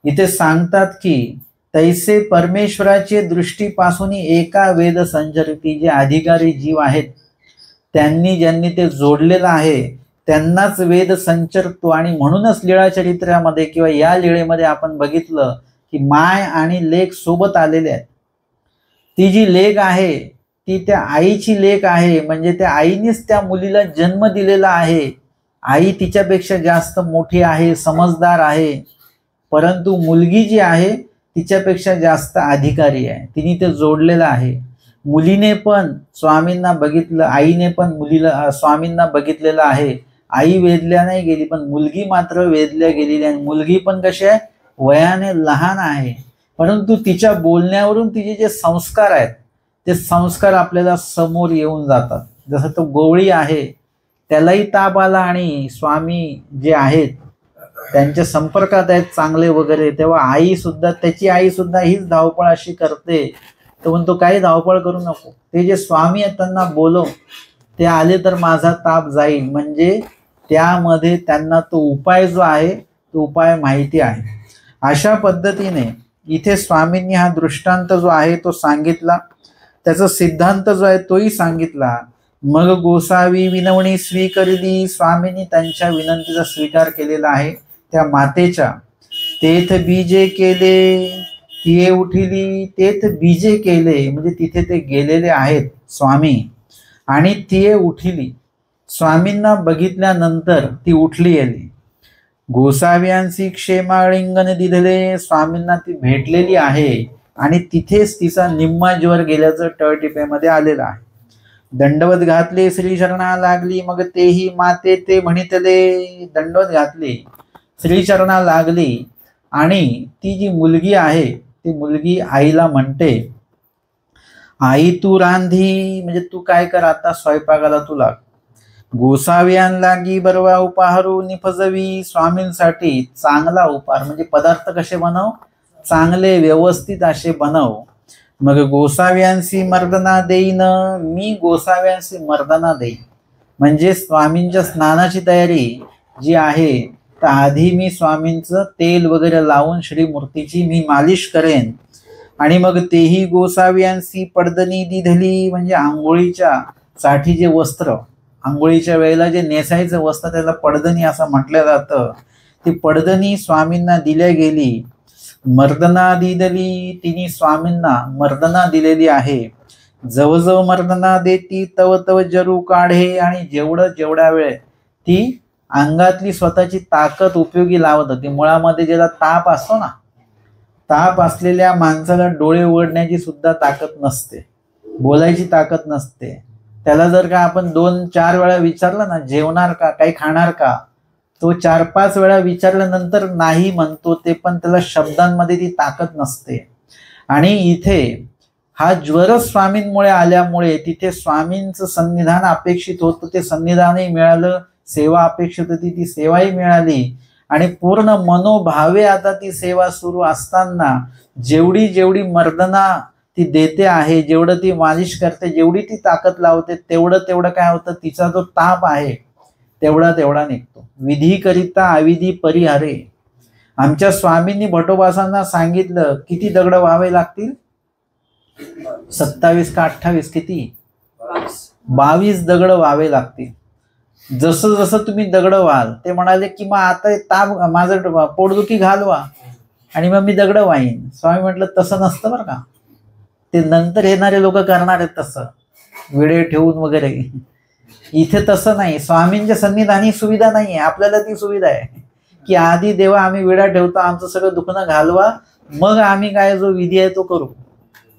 इथे सांगतात की तैसे परमेश्वराचे दृष्टीपासून एका वेद संचरिती, जे अधिकारी जीव आहेत त्यांनी ज्यांनी ते जोडलेलं आहे त्यांनाच वेद संचरतो. आणि म्हणूनच लीळाचरित्रामध्ये किंवा या लीळेमध्ये आपण बघितलं की माय आणि लेक सोबत आलेले आहेत. ती जी लेक आहे ती त्या आईची लेक आहे, म्हणजे त्या आईनेच त्या मुलीला जन्म दिलेला आहे. आई तिच्यापेक्षा जास्त मोठी आहे, समजदार आहे, परंतु मुलगी जी आहे तिच्यापेक्षा जास्त अधिकारी आहे. तिने ते जोडलेलं आहे. मुलीने पण स्वामींना बघितलं, आईने पण मुलीला स्वामींना बघितलेलं आहे. आई वेदल्या नाही गेली, पण मुलगी मात्र वेदल्या गेलेली आहे. मुलगी पण कशी आहे, वयाने लहान आहे, परंतु तिच्या बोलण्यावरून तिचे जे संस्कार आहेत ते संस्कार आपल्याला समोर येऊन जातात. जसं तो गोवळी आहे, त्यालाही ताप आला आणि स्वामी जे आहेत त्यांच्या संपर्कात आहेत चांगले वगैरे, तेव्हा आई सुद्धा, त्याची आई सुद्धा हीच धावपळ अशी करते. तो म्हणतो काही धावपळ करू नको, ते जे स्वामी आहेत त्यांना बोलव, ते आले तर माझा ताप जाईल. म्हणजे त्यामध्ये त्यांना तो उपाय जो आहे तो उपाय माहिती आहे. अशा पद्धतीने इथे स्वामींनी हा दृष्टांत जो आहे तो सांगितला, त्याचा सिद्धांत जो आहे तोही सांगितला. मग गोसावी विनवणी स्वीकारली, स्वामींनी त्यांच्या विनंतीचा स्वीकार केलेला आहे त्या मातेच्या. तेथ बीजे केले तिये उठिली, तेथ बीजे केले म्हणजे तिथे ते गेलेले आहेत स्वामी, आणि तिये उठिली, स्वामींना बघितल्यानंतर ती उठली गेली. गोसाव्यांसी क्षेमालिंगन दिधले, स्वामींना ती भेटलेली आहे आणि तिथेच तिचा निम्मा ज्वर गेल्याचं टळटिपेमध्ये आलेलं आहे. दंडवत घातले श्रीचरणा लागली, मग तेही माते ते म्हणितले. दंडवत घातली, श्रीचरणा लागली, आणि ती जी मुलगी आहे ती मुलगी आईला म्हणते, आई तू रांधी, म्हणजे तू काय कर आता स्वयंपाकाला तू लाग. गोसाव्यान लागी बरवा उपाहारू निफजवी, स्वामींसाठी चांगला उपहार म्हणजे पदार्थ कसे बनव, चांगले व्यवस्थित असे बनव. मग गोसाव्यांशी मर्दना देईन, मी गोसाव्यांशी मर्दना देईन, म्हणजे स्वामींच्या स्नानाची तयारी जी आहे तर आधी मी स्वामींचं तेल वगैरे लावून श्रीमूर्तीची मी मालिश करेन. आणि मग तेही गोसाव्यांशी पडदनी दिधली, म्हणजे आंघोळीच्या साठी जे वस्त्र, आंघोळीच्या वेळेला जे नेसायचं वस्त्र त्याला पडदनी असं म्हटलं जातं, ती पडदनी स्वामींना दिल्या गेली. मर्दना दिदली, तिने स्वामींना मर्दना दिलेली आहे. जवळजवळ मर्दना देती तव तव जरू काढे, आणि जेवढ्या वेळ ती अंगातली स्वतःची ताकद उपयोगी लावत होती. मुळामध्ये ज्याला ताप असतो ना, ताप असलेल्या माणसाला डोळे उघडण्याची सुद्धा ताकद नसते, बोलायची ताकद नसते. त्याला जर का आपण 2-4 वेळा विचारलं ना, जेवणार का, काही खाणार का, तो 4-5 वेळा विचारल्यानंतर नाही म्हणतो, ते पण त्याला शब्दांमध्ये ती ताकद नसते. आणि इथे हा ज्वर स्वामींमुळे आल्यामुळे तिथे स्वामींचं सन्निधान अपेक्षित होतं, ते सन्निधानही मिळालं. सेवा अपेक्षित होती, ती सेवाही मिळाली. आणि पूर्ण मनोभावे आता ती सेवा सुरू असताना जेवढी मर्दना ती देते आहे, जेवढं ती मालिश करते, जेवढी ती ताकद लावते, तेवढं काय होतं, तिचा जो ताप आहे तेवढा निघतो. विधी करिता अविधी परिहारे. आमच्या स्वामींनी भटोबासांना सांगितलं किती दगड व्हावे लागतील, 27 का 28, किती, 22 दगड व्हावे लागतील. जसं जसं तुम्ही दगड व्हाल, ते म्हणाले की मग आता ताप, माझं पोटदुखी घालवा आणि मग मी दगड वाहीन. स्वामी म्हटलं तसं नसतं बरं का, ते नंतर येणारे लोक करणार आहेत तसं, विडे ठेवून वगैरे. इथे तसं नाही, स्वामींच्या सन्निधानी सुविधा नाहीये, आपल्याला ती सुविधा आहे की आधी देवा आम्ही विडा ठेवतो, आमचं सगळं दुखणं घालवा, मग आम्ही काय जो विधी आहे तो करू.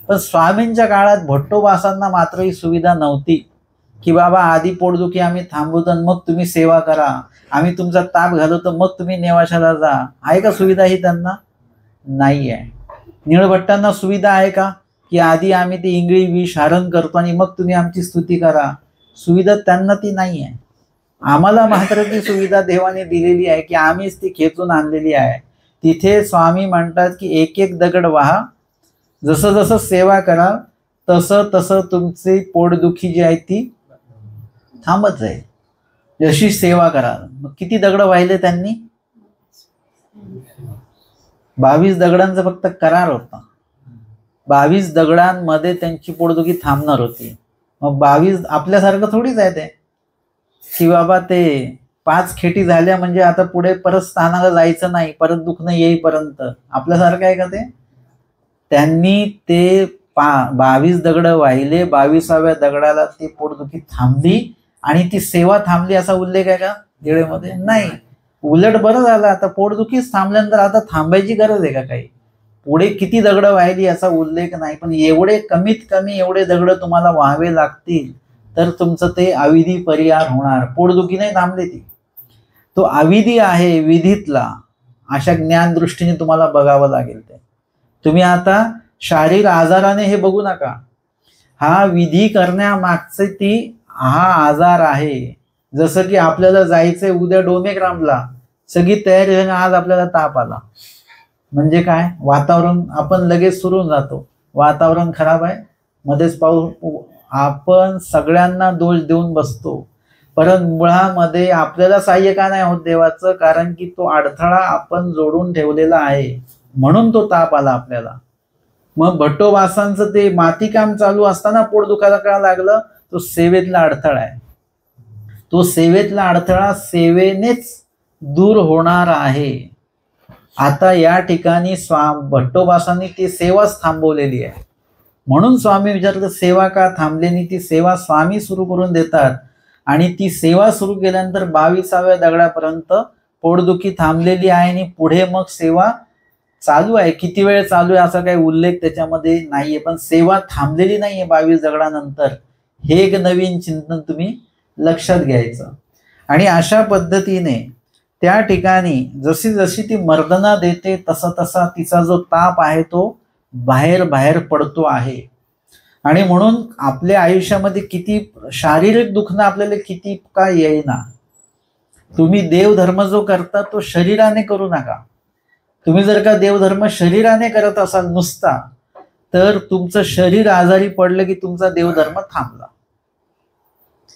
पण स्वामींच्या काळात भट्टोबासांना मात्र ही सुविधा नव्हती की बाबा आधी पोटदुखी आम्ही थांबवतो मग तुम्ही सेवा करा, आम्ही तुमचा ताप घालवतो मग तुम्ही नेवाशाला जा. आहे का सुविधा ही त्यांना? नाही आहे. निळभट्टांना सुविधा आहे का की आधी आम्ही ते इंगळी विष हरण करतो आणि मग तुम्ही आमची स्तुती करा? सुविधा त्यांना ती नाही आहे. आम्हाला मात्र ती सुविधा देवाने दिलेली आहे की आम्हीच ती खेचून आणलेली आहे. तिथे स्वामी म्हणतात की एक एक दगड वाहा, जसं जसं सेवा करा तसं तसं तुमची पोटदुखी जी आहे ती थांबत जाईल, जशी सेवा करा. मग किती दगड वाहिले त्यांनी? 22 दगडांचा फक्त करार होता. 22 दगडांमध्ये त्यांची पोटदुखी थांबणार होती. मग 22 आपल्यासारखं थोडीच आहे ते की बाबा ते 5 खेटी झाल्या म्हणजे आता पुढे परत स्थानाला जायचं नाही, परत दुखणं येईपर्यंत. आपल्यासारखं आहे का ते? त्यांनी ते 22 दगड वाहिले, 22व्या दगडाला ती पोटदुखी थांबली आणि ती सेवा थांबली असा उल्लेख आहे का वेळेमध्ये? नाही. उलट बरं झालं, आता पोटदुखीच थांबल्यानंतर आता थांबायची गरज आहे का काही? पुढे किती दगड वाहिली याचा उल्लेख नाही, पण एवढे कमीत कमी एवढे दगड तुम्हाला व्हावे लागतील तर तुमचं ते अविधी परिहार होणार. पोटदुखी नाही थांबली ती, तो अविधी आहे विधीतला, अशा ज्ञान दृष्टीने तुम्हाला बघावं लागेल. ते तुम्ही आता शारीरिक आजाराने हे बघू नका, हा विधी करण्यामागचे ती हा आजार आहे. जसं की आपल्याला जायचंय उद्या डोमेग्रामला, सगळी तयारी झाली, आज आपल्याला ताप आला म्हणजे काय? वातावरण आपण लगेच सुरून जातो, वातावरण खराब आहे, मध्येच पाऊस, आपण सगळ्यांना दोष देऊन बसतो. परंतु मुळामध्ये आपल्याला सहाय्य का नाही होत देवाचं? कारण की तो अडथळा आपण जोडून ठेवलेला आहे, म्हणून तो ताप आला आपल्याला. मग भट्टोबासांचं ते मातीकाम चालू असताना पोट दुखायला का लागलं? तो सेवेतला अडथळा आहे. तो सेवेतला अडथळा सेवेनेच दूर होणार आहे. आता या ठिकाणी भट्टोबासांनी ती सेवाच थांबवलेली आहे, म्हणून स्वामी विचारतात सेवा का थांबली नाही? ती सेवा स्वामी सुरू करून देतात आणि ती सेवा सुरू केल्यानंतर 22व्या दगडापर्यंत पोटदुखी थांबलेली आहे आणि पुढे मग सेवा चालू आहे. किती वेळ चालू आहे असा काही उल्लेख त्याच्यामध्ये नाहीये, पण सेवा थांबलेली नाहीये 22 दगडानंतर. हे एक नवीन चिंतन तुम्ही लक्षात घ्यायचं. आणि अशा पद्धतीने त्या ठिकाणी जशी जशी ती मर्दना देते तसा तसा तिचा जो ताप आहे तो बाहेर बाहेर पडतो आहे. आणि म्हणून आपल्या आयुष्यामध्ये किती शारीरिक दुखणं आपल्याला किती का येईना, तुम्ही देवधर्म जो करता तो शरीराने करू नका. तुम्ही जर का देवधर्म शरीराने करत असाल नुसता, तर तुमचं शरीर आजारी पडलं की तुमचा देवधर्म थांबला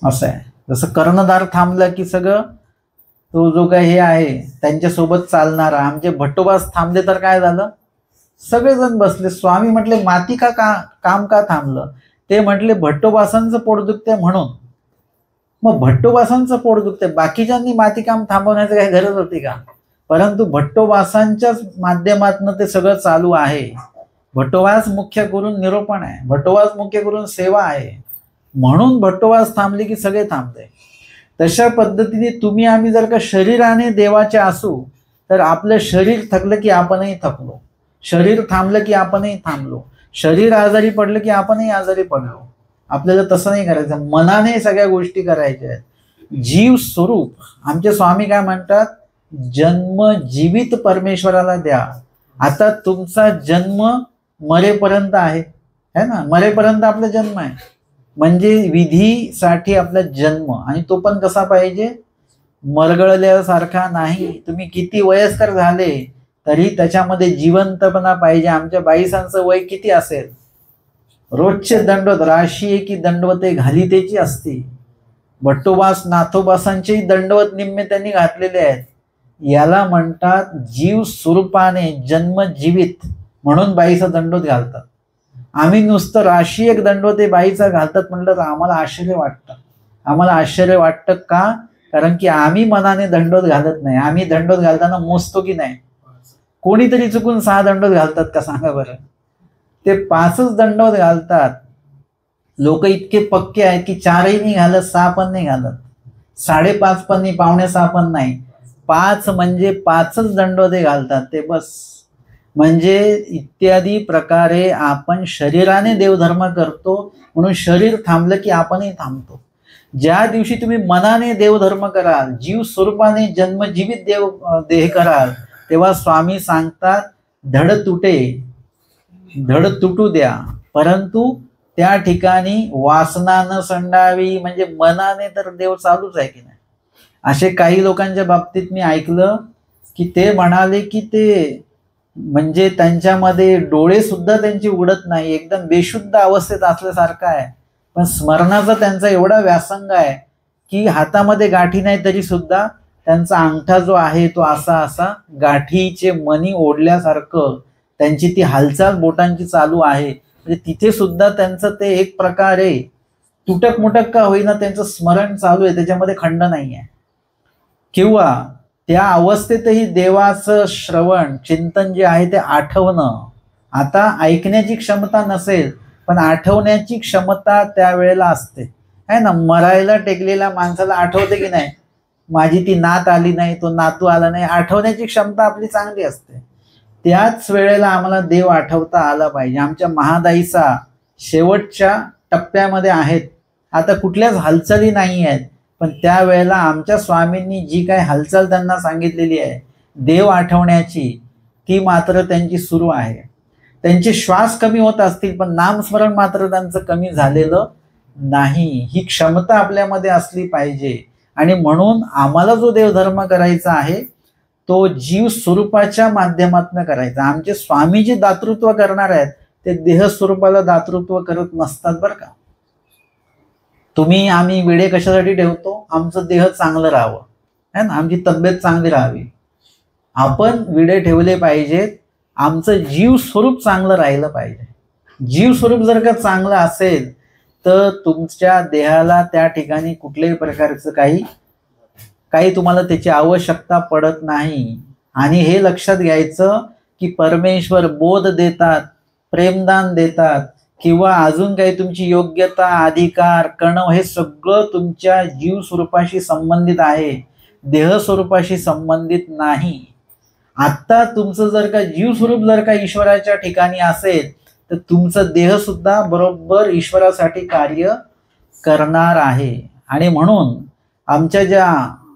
असं आहे. जसं कर्णधार थांबला की सगळं तो जो काही हे आहे त्यांच्यासोबत चालणारा, आमचे भट्टोबास थांबले तर काय झालं? सगळेजण बसले. स्वामी म्हटले माती का काम का थांबलं? ते म्हटले भट्टोबासांचं पोट दुखते म्हणून. मग भट्टोबासांचं पोट दुखते, बाकीच्यांनी माती काम थांबवण्याची काही गरज होती का? परंतु भट्टोबासांच्याच माध्यमातून ते सगळं चालू आहे. भट्टोबास मुख्य करून निरोपण आहे, भट्टोबास मुख्य करून सेवा आहे, म्हणून भट्टोबास थांबले की सगळे थांबते. तशा पद्धतीने तुम्ही आम्ही जर का शरीराने देवाचे असू तर आपलं शरीर थकलं की आपणही थकलो, शरीर थांबलं की आपणही थांबलो, शरीर आजारी पडलं की आपणही आजारी पडलो. आपल्याला तसं नाही करायचं, मनाने सगळ्या गोष्टी करायच्या आहेत. जीव स्वरूप आमचे स्वामी काय म्हणतात? जन्म जीवित परमेश्वराला द्या. आता तुमचा जन्म मरेपर्यंत आहे ना, मरेपर्यंत आपला जन्म आहे, म्हणजे विधीसाठी आपला जन्म, आणि तो पण कसा पाहिजे? मरगळल्यासारखा नाही. तुम्ही किती वयस्कर झाले तरी त्याच्यामध्ये जिवंतपणा पाहिजे. आमच्या बाईसांचं वय किती असेल? रोजचे दंडवत, राशी एकी दंडवते घालितेची असती. भट्टोबास नाथोबासांचेही दंडवत निम्मे त्यांनी घातलेले आहेत. याला म्हणतात जीव स्वरूपाने जन्म जीवित, म्हणून बाईचा दंडवत घालतात. आम्ही नुसतं राशी एक दंडवते बाईचा घालतात म्हटलं तर आम्हाला आश्चर्य वाटतं. आम्हाला आश्चर्य वाटतं का? कारण की आम्ही मनाने दंडवत घालत नाही. आम्ही दंडवत घालताना मोजतो की नाही? कोणीतरी चुकून 6 दंडवत घालतात का सांगा बरं? ते 5च दंडवत घालतात. लोक इतके पक्के आहेत की 4ही नाही घालत, 6 पण नाही घालत, 5.5 पण नाही, 5.25 पण नाही, 5 म्हणजे 5च दंडवते घालतात ते बस. म्हणजे इत्यादी प्रकारे आपण शरीराने देवधर्म करतो, म्हणून शरीर थांबलं की आपणही थांबतो. ज्या दिवशी तुम्ही मनाने देवधर्म कराल, जीव स्वरूपाने जन्मजीवित देह कराल, तेव्हा स्वामी सांगतात धड तुटू द्या, परंतु त्या ठिकाणी वासना न संडावी. म्हणजे मनाने तर देव चालूच आहे की नाही. असे काही लोकांच्या बाबतीत मी ऐकलं की ते म्हणाले की ते म्हणजे त्यांच्यामध्ये डोळे सुद्धा त्यांची उघडत नाही, एकदम बेशुद्ध अवस्थेत असल्यासारखं आहे, पण स्मरणाचा त्यांचा एवढा व्यासंग आहे की हातामध्ये गाठी नाही तरी सुद्धा त्यांचा अंगठा जो आहे तो असा असा गाठीचे मणी ओढल्यासारखं त्यांची ती हालचाल बोटांची चालू आहे. म्हणजे तिथे सुद्धा त्यांचं ते एक प्रकारे तुटक मुटक का होईना त्यांचं स्मरण चालू आहे, त्याच्यामध्ये खंड नाही आहे. किंवा त्या अवस्थेतही देवाचं श्रवण चिंतन जे आहे ते आठवणं, आता ऐकण्याची क्षमता नसेल पण आठवण्याची क्षमता त्यावेळेला असते, आहे ना. मरायला टेकलेल्या माणसाला आठवते की नाही, माझी ती नात आली नाही, तो नातू आला नाही, आठवण्याची क्षमता आपली चांगली असते. त्याच वेळेला आम्हाला देव आठवता आला पाहिजे. आमच्या महादाईचा शेवटच्या टप्प्यामध्ये आहेत, आता कुठल्याच हालचाली नाही आहेत, पण त्यावेळेला आमच्या स्वामींनी जी काही हालचाल त्यांना सांगितलेली आहे देव आठवण्याची, ती मात्र त्यांची सुरू आहे. त्यांचे श्वास कमी होत असतील पण नामस्मरण मात्र त्यांचं कमी झालेलं नाही. ही क्षमता आपल्यामध्ये असली पाहिजे. आणि म्हणून आम्हाला जो देवधर्म करायचा आहे तो जीव स्वरूपाच्या माध्यमातून करायचा. आमचे स्वामी जे दातृत्व करणार आहेत ते देह स्वरूपाला दातृत्व करत नसतात बरं का. तुम्ही आम्ही विडे कशासाठी ठेवतो, आमचं देह चांगलं राहावं, है ना, आमची तब्येत चांगली राहावी. आपण विडे ठेवले पाहिजेत, आमचं जीव स्वरूप चांगलं राहिलं पाहिजे. जीव स्वरूप जर का चांगलं असेल तर तुमच्या देहाला त्या ठिकाणी कुठल्याही प्रकारचं काही तुम्हाला त्याची आवश्यकता पडत नाही. आणि हे लक्षात घ्यायचं की परमेश्वर बोध देतात, प्रेमदान देतात, किंवा अजून काही तुमची योग्यता, अधिकार, कणव, हे सगळं तुमच्या जीव स्वरूपाशी संबंधित आहे, देह स्वरूपाशी संबंधित नाही. आत्ता तुमचं जर का जीव स्वरूप जर का ईश्वराच्या ठिकाणी असेल तर तुमचं देह सुद्धा बरोबर ईश्वरासाठी कार्य करणार आहे. आणि म्हणून आमच्या ज्या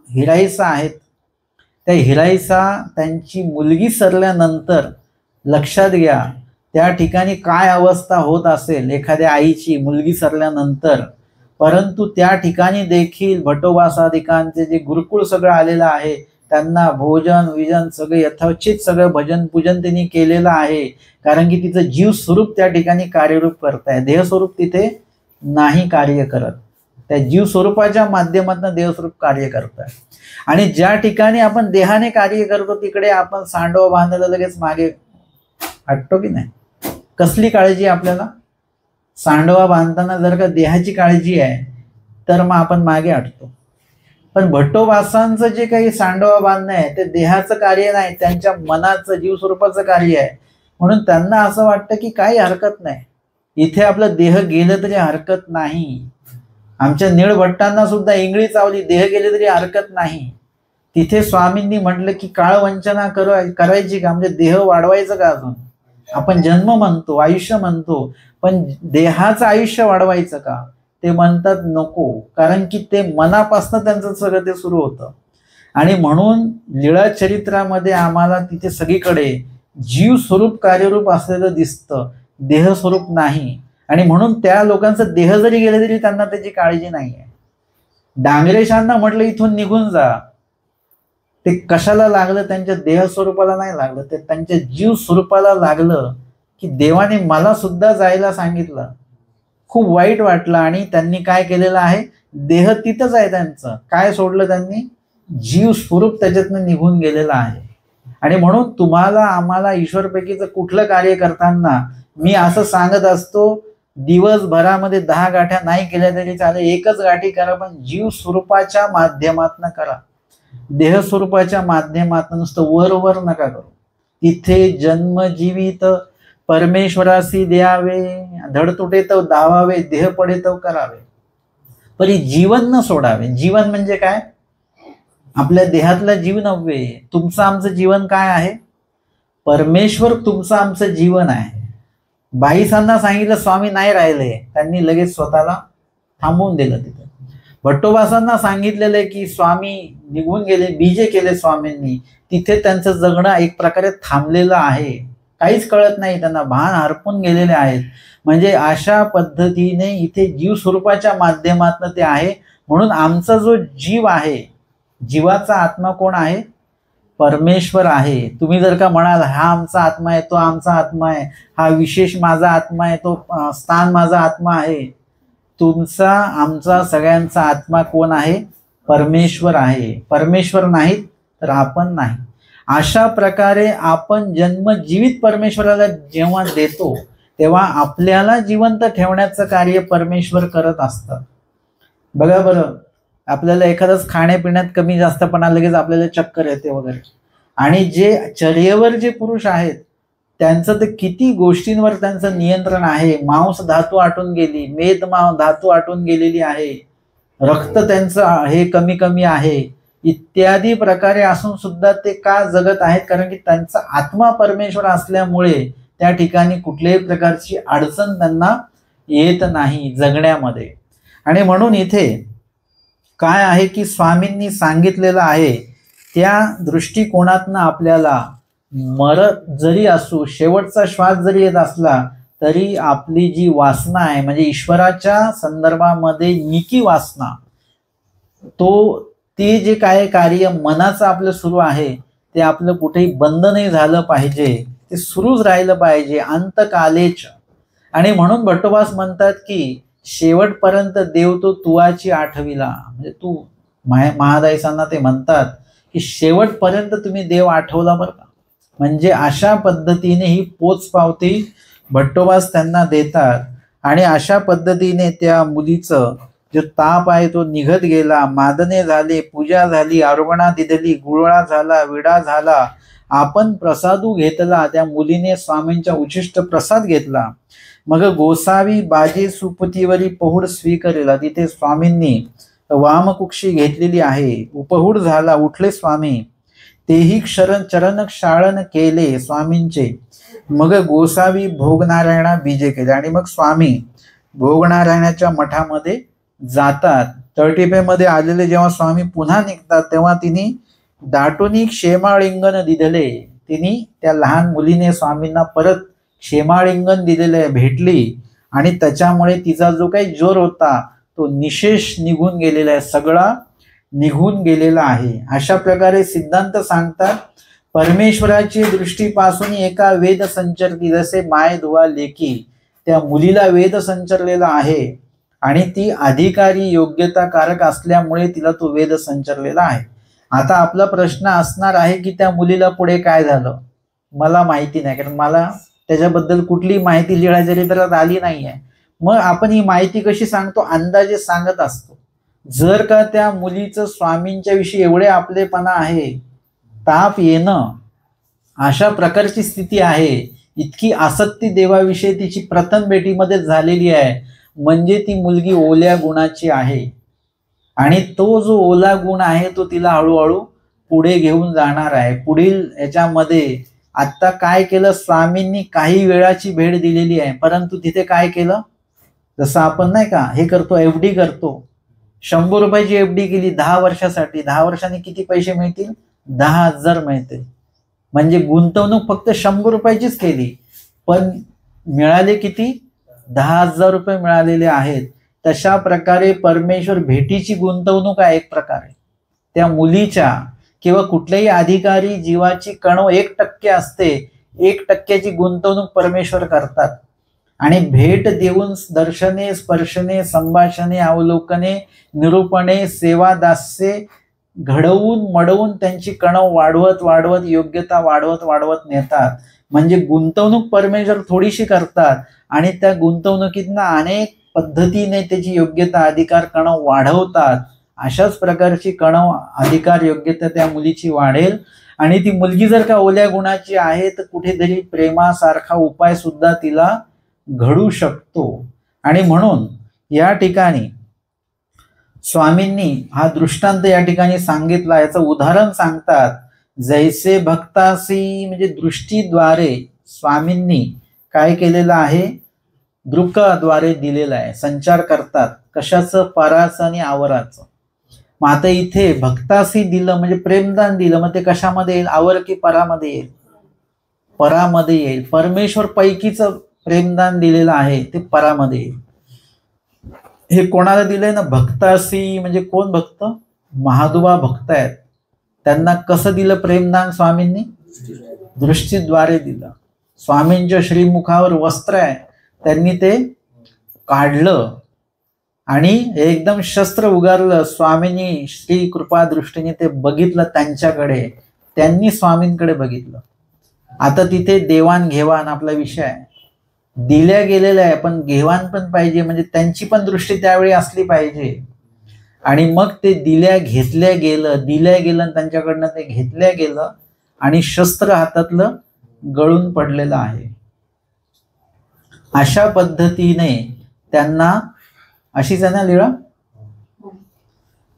हिराईसा आहेत त्या हिराईसा त्यांची मुलगी सरल्यानंतर लक्षात घ्या त्या ठिकाणी काय अवस्था होत असेल एखाद्या आईची मुलगी सरल्यानंतर. परंतु त्या ठिकाणी देखील भटोबासादिकांचे जे गुरुकुळ सगळं आलेलं आहे, त्यांना भोजन विजन सगळं यथोचित सगळं भजन पूजन त्यांनी केलेलं आहे. कारण की तिचं जीव स्वरूप त्या ठिकाणी कार्यरूप करत आहे, देह स्वरूप तिथे नाही कार्य करत. त्या जीव स्वरूपाच्या माध्यमातून देहस्वरूप कार्य करत आहे. आणि ज्या ठिकाणी आपण देहाने कार्य करतो तिकडे आपण सांडव बांधायला लगेच मागे हटतो की नाही. कसली काळजी आपल्याला, सांडवा बांधताना जर का देहाची काळजी आहे तर मग आपण मागे हटतो. पण भट्टोबासांचं जे काही सांडवा बांधणं आहे ते देहाचं कार्य नाही, त्यांच्या मनाचं जीव स्वरूपाचं कार्य आहे. म्हणून त्यांना असं वाटतं की काही हरकत नाही, इथे आपलं देह गेलं तरी हरकत नाही. आमच्या निळभट्टांना सुद्धा इंगळी चावली, देह गेले तरी हरकत नाही. तिथे स्वामींनी म्हटलं की काळवंचना करायची का, म्हणजे देह वाढवायचं का अजून. आपण जन्म म्हणतो, आयुष्य म्हणतो, पण देहाचं आयुष्य वाढवायचं का. ते म्हणतात नको, कारण की ते मनापासून त्यांचं सगळं ते सुरू होतं. आणि म्हणून लीळा चरित्रामध्ये आम्हाला तिथे सगळीकडे जीव स्वरूप कार्यरूप असलेलं दिसतं, देह स्वरूप नाही. आणि म्हणून त्या लोकांचं देह जरी गेले तरी त्यांना त्याची काळजी नाही आहे. डांगरेशांना म्हटलं इथून निघून जा, ते कशाला लागलं, त्यांच्या देह स्वरूपाला नाही लागलं, ते त्यांच्या जीव स्वरूपाला लागलं. की देवाने मला सुद्धा जायला सांगितलं, खूप वाईट वाटलं. आणि त्यांनी काय केलेलं आहे, देह तिथंच आहे त्यांचं, काय सोडलं त्यांनी, जीव स्वरूप त्याच्यातनं निघून गेलेलं आहे. आणि म्हणून तुम्हाला आम्हाला ईश्वरपैकीचं कुठलं कार्य करताना मी असं सांगत असतो, दिवसभरामध्ये 10 गाठ्या नाही केल्या तरी चालेल, एकच गाठी करा, पण जीव स्वरूपाच्या माध्यमातून करा, देह स्वरूपाच्या माध्यमातून, नुसतं वर नका करू. तिथे जन्म जीवित परमेश्वरासी द्यावे, धडतुटे तो धावावे, देह पडे तो करावे, परी जीवन न सोडावे. जीवन म्हणजे काय, आपल्या देहातला जीव नव्हे. तुमचं आमचं जीवन काय आहे, परमेश्वर तुमचं आमचं जीवन आहे. बाईसांना सांगितलं स्वामी नाही राहिले, त्यांनी लगेच स्वतःला थांबवून दिलं तिथे. भट्टोबासांना सांगितलेलं आहे की स्वामी निघून गेले, बीजे केले स्वामींनी, तिथे त्यांचं जगणं एक प्रकारे थांबलेलं आहे, काहीच कळत नाही त्यांना, भान हरपून गेलेले आहेत. म्हणजे अशा पद्धतीने इथे जीव स्वरूपाच्या माध्यमातून ते आहे. म्हणून आमचा जो जीव आहे, जीवाचा आत्मा कोण आहे, परमेश्वर आहे. तुम्ही जर का म्हणाल हा आमचा आत्मा आहे, तो आमचा आत्मा आहे, हा विशेष माझा आत्मा आहे, तो स्थान माझा आत्मा आहे, तुमचा आमचा सगळ्यांचा आत्मा कोण आहे, परमेश्वर आहे. परमेश्वर नाहीत तर आपण नाही. अशा प्रकारे आपण जन्म जीवित परमेश्वराला जेव्हा देतो तेव्हा आपल्याला जिवंत ठेवण्याचं कार्य परमेश्वर करत असतात. बघा बरं, आपल्याला एखादंच खाण्यापिण्यात कमी जास्तपणा लगेच आपल्याला चक्कर येते वगैरे. आणि जे चर्येवर जे पुरुष आहेत त्यांचं ते किती गोष्टींवर त्यांचं नियंत्रण आहे. मांस धातू आटून गेली, मेद धातू आटून गेलेली आहे, रक्त त्यांचं हे कमी कमी आहे, इत्यादी प्रकारे असून सुद्धा ते का जगत आहेत? कारण की त्यांचा आत्मा परमेश्वर असल्यामुळे त्या ठिकाणी कुठल्याही प्रकारची अडचण त्यांना येत नाही जगण्यामध्ये. आणि म्हणून इथे काय आहे की स्वामींनी सांगितलेलं आहे त्या दृष्टिकोनातनं आपल्याला मरत जरी असू, शेवटचा श्वास जरी येत असला तरी आपली जी वासना आहे म्हणजे ईश्वराच्या संदर्भामध्ये निकी वासना, ते जे काय कार्य मनाचं आपलं सुरू आहे ते आपलं कुठेही बंद नाही झालं पाहिजे, ते सुरूच राहिलं पाहिजे अंतकालेच. आणि म्हणून भट्टोबास म्हणतात की शेवटपर्यंत देव तो तुवाची आठविला. म्हणजे तू महादायसांना ते म्हणतात की शेवटपर्यंत तुम्ही देव आठवला बरं का. म्हणजे अशा पद्धतीने ही पोचपावती भट्टोबास त्यांना देतात. आणि अशा पद्धतीने त्या मुलीचं जो ताप आहे तो निघत गेला. मादने झाले, पूजा झाली, अर्पणा दिली, गुळळा झाला, विडा झाला, आपण प्रसादू घेतला. त्या मुलीने स्वामींच्या उचिष्ट प्रसाद घेतला. मग गोसावी बाजे सुपतीवरी पहुड स्वीकारेला. तिथे स्वामींनी वामकुक्षी घेतलेली आहे. उपहूड झाला, उठले स्वामी. तेही चरण क्षाळन केले स्वामींचे. मग गोसावी भोगनारायणा बीजे केले. आणि मग स्वामी भोगनारायणाच्या मठामध्ये जातात. तळटिपेमध्ये आलेले जेव्हा स्वामी पुन्हा निघतात तेव्हा तिने दाटोनी क्षेमालिंगन दिले. तिने त्या लहान मुलीने स्वामींना परत क्षेमालिंगन दिलेले भेटली. आणि त्याच्यामुळे तिचा जो काही जोर होता तो निशेष निघून गेलेला आहे, सगळा निघून गेलेला आहे. अशा प्रकारे सिद्धांत सांगतात परमेश्वराची दृष्टीपासून एका वेद संचरती. जसे माय धुवा लेकी, त्या मुलीला वेद संचरलेला आहे आणि ती अधिकारी योग्यताकारक असल्यामुळे तिला तो वेद संचरलेला आहे. आता आपला प्रश्न असणार आहे की त्या मुलीला पुढे काय झालं? मला माहिती नाही, कारण मला त्याच्याबद्दल कुठली माहिती लीळाचरित्रात आली नाहीये. मग आपण ही माहिती कशी सांगतो? अंदाजे सांगत असतो. जर का त्या मुलीचं स्वामींच्या विषयी एवढे आपलेपणा आहे, ताप येणं अशा प्रकारची स्थिती आहे, इतकी आसक्ती देवाविषयी तिची प्रथम भेटीमध्ये झालेली आहे, म्हणजे ती मुलगी ओल्या गुणाची आहे. आणि तो जो ओला गुण आहे तो तिला हळूहळू पुढे घेऊन जाणार आहे. पुढील याच्यामध्ये आता काय केलं, स्वामींनी काही वेळाची भेट दिलेली आहे, परंतु तिथे काय केलं, जसं आपण नाही का हे करतो, एफडी करतो, 100 रुपयाची एफडी केली 10 वर्षासाठी. 10 वर्षांनी किती पैसे मिळतील? 10,000 मिळतील. म्हणजे गुंतवणूक फक्त 100 रुपयाचीच केली, पण मिळाले किती? 10,000 रुपये मिळालेले आहेत. तशा प्रकारे परमेश्वर भेटीची गुंतवणूक आहे एक प्रकारे. त्या मुलीच्या किंवा कुठल्याही अधिकारी जीवाची कणव 1% असते, 1%ची गुंतवणूक परमेश्वर करतात. आणि भेट देऊन दर्शने, स्पर्शने, संभाषणे, अवलोकने, निरूपणे, सेवा, दास्य घडवून मडवून त्यांची कणव वाढवत वाढवत योग्यता वाढवत वाढवत नेतात. म्हणजे गुंतवणूक परमेश्वर थोडीशी करतात आणि त्या गुंतवणुकीतनं अनेक पद्धतीने त्याची योग्यता, अधिकार, कणव वाढवतात. अशाच प्रकारची कणव, अधिकार, योग्यता त्या मुलीची वाढेल. आणि ती मुलगी जर का ओल्या गुणाची आहे तर कुठेतरी प्रेमासारखा उपाय सुद्धा तिला घडू शकतो. आणि म्हणून या ठिकाणी स्वामींनी हा दृष्टांत या ठिकाणी सांगितला. याचं उदाहरण सांगतात, जैसे भक्तासी, म्हणजे दृष्टीद्वारे स्वामींनी काय केलेलं आहे, दृक्काद्वारे दिलेलं आहे. संचार करतात कशाचं? पराचं आणि आवराचं. मग आता इथे भक्तासी दिलं म्हणजे प्रेमदान दिलं, मग ते कशामध्ये येईल? आवर की परामध्ये येईल? परामध्ये येईल. परमेश्वर पैकीचं प्रेमदान दिलेलं आहे ते परामध्ये येईल. हे कोणाला दिलंय ना? भक्तासी. म्हणजे कोण भक्त? महादुबा भक्त आहेत. त्यांना कसं दिलं प्रेमदान स्वामींनी? दृष्टीद्वारे दिलं. स्वामींच्या श्रीमुखावर वस्त्र आहे, त्यांनी ते काढलं आणि एकदम शस्त्र उगारलं. स्वामींनी श्री कृपा दृष्टीने ते बघितलं त्यांच्याकडे, त्यांनी स्वामींकडे बघितलं. आता तिथे देवाणघेवाण आपला विषय आहे. दिल्या गेलेलं आहे पण घेवाण पण पाहिजे, म्हणजे त्यांची पण दृष्टी त्यावेळी असली पाहिजे. आणि मग ते दिल्या गेलं आणि त्यांच्याकडनं ते घेतल्या गेलं आणि शस्त्र हातातलं गळून पडलेला आहे. अशा पद्धतीने त्यांना, अशीच आहे ना लीळा,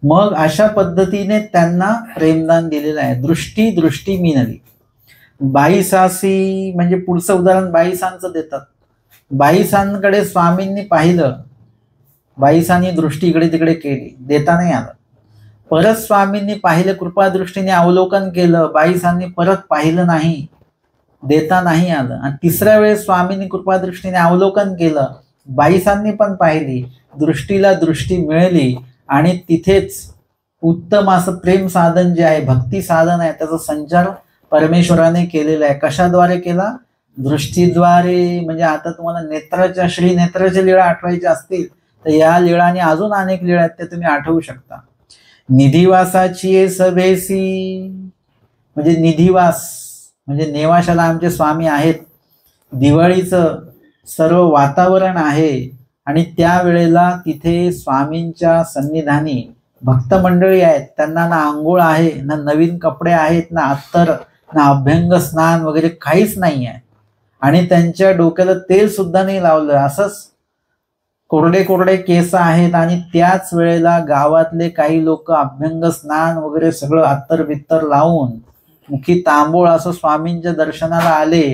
मग अशा पद्धतीने त्यांना प्रेमदान दिलेलं आहे. दृष्टी दृष्टी मिनली. बाईसासी म्हणजे पुढचं उदाहरण बाईसांचं देतात. बाईसांकडे स्वामींनी पाहिलं, बाईसांनी दृष्टी इकडे तिकडे केली, देता नाही आलं. परत स्वामींनी पाहिलं, कृपादृष्टीने अवलोकन केलं, बाईसांनी परत पाहिलं नाही, देता नाही आलं. आणि तिसऱ्या वेळेस स्वामींनी कृपादृष्टीने अवलोकन केलं, बाईसांनी पण पाहिली, दृष्टीला दृष्टी मिळाली आणि तिथेच उत्तम असं प्रेम साधन जे आहे, भक्ती साधन आहे, त्याचा संचार परमेश्वराने केलेला आहे. कशाद्वारे केला? दृष्टीद्वारे. म्हणजे आता तुम्हाला नेत्राच्या, श्री नेत्राच्या लीळा आठवायच्या असतील तर या लीळा आणि अजून अनेक लीळा आहेत त्या तुम्ही आठवू शकता. निधिवासाची सभेसी म्हणजे निधिवास म्हणजे नेवाशाला आमचे स्वामी आहेत. दिवाळीचं सर्व वातावरण आहे आणि त्यावेळेला तिथे स्वामींच्या सन्निधानी भक्त मंडळी आहेत. त्यांना ना आंघोळ आहे, ना नवीन कपडे आहेत, ना अत्तर, ना अभ्यंग स्नान वगैरे काहीच नाही आहे. आणि त्यांच्या डोक्याला तेल सुद्धा नाही लावलं, असंच कोरडे कोरडे केस आहेत. आणि त्याच वेळेला गावातले काही लोक अभ्यंग स्नान वगैरे सगळं अत्तर बित्तर लावून मुखी तांबूळ असं स्वामींच्या दर्शनाला आले.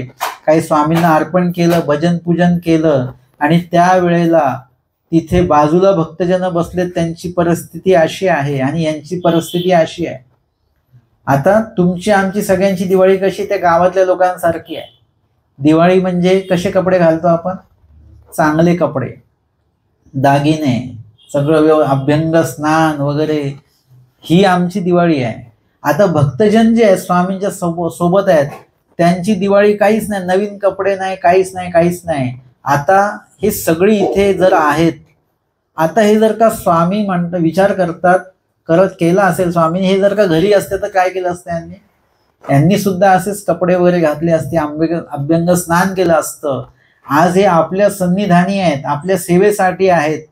काही स्वामींना अर्पण केलं, भजन पूजन केलं. आणि त्यावेळेला तिथे बाजूला भक्तजन बसले. त्यांची परिस्थिती अशी आहे आणि यांची परिस्थिती अशी आहे. आता तुमची आमची सगळ्यांची दिवाळी कशी, त्या गावातल्या लोकांसारखी आहे. दिवाळी म्हणजे कसे कपडे घालतो आपण? चांगले कपडे, दागिने, सगळं अभ्यंग स्नान वगैरे, ही आमची दिवाळी आहे. आता भक्तजन जे आहेत स्वामींच्या सोबत आहेत त्यांची दिवाळी काहीच नाही, नवीन कपडे नाही, काहीच नाही, काहीच नाही. आता हे सगळी इथे जर आहेत, आता हे जर का स्वामी विचार करत केला असेल स्वामी, हे जर का घरी असते तर काय केलं असतं यांनी सुद्धा असेच कपडे वगैरे घातले असते, अभ्यंग स्नान केलं असतं. आज हे आपल्या सन्निधानी आहेत, आपल्या सेवेसाठी आहेत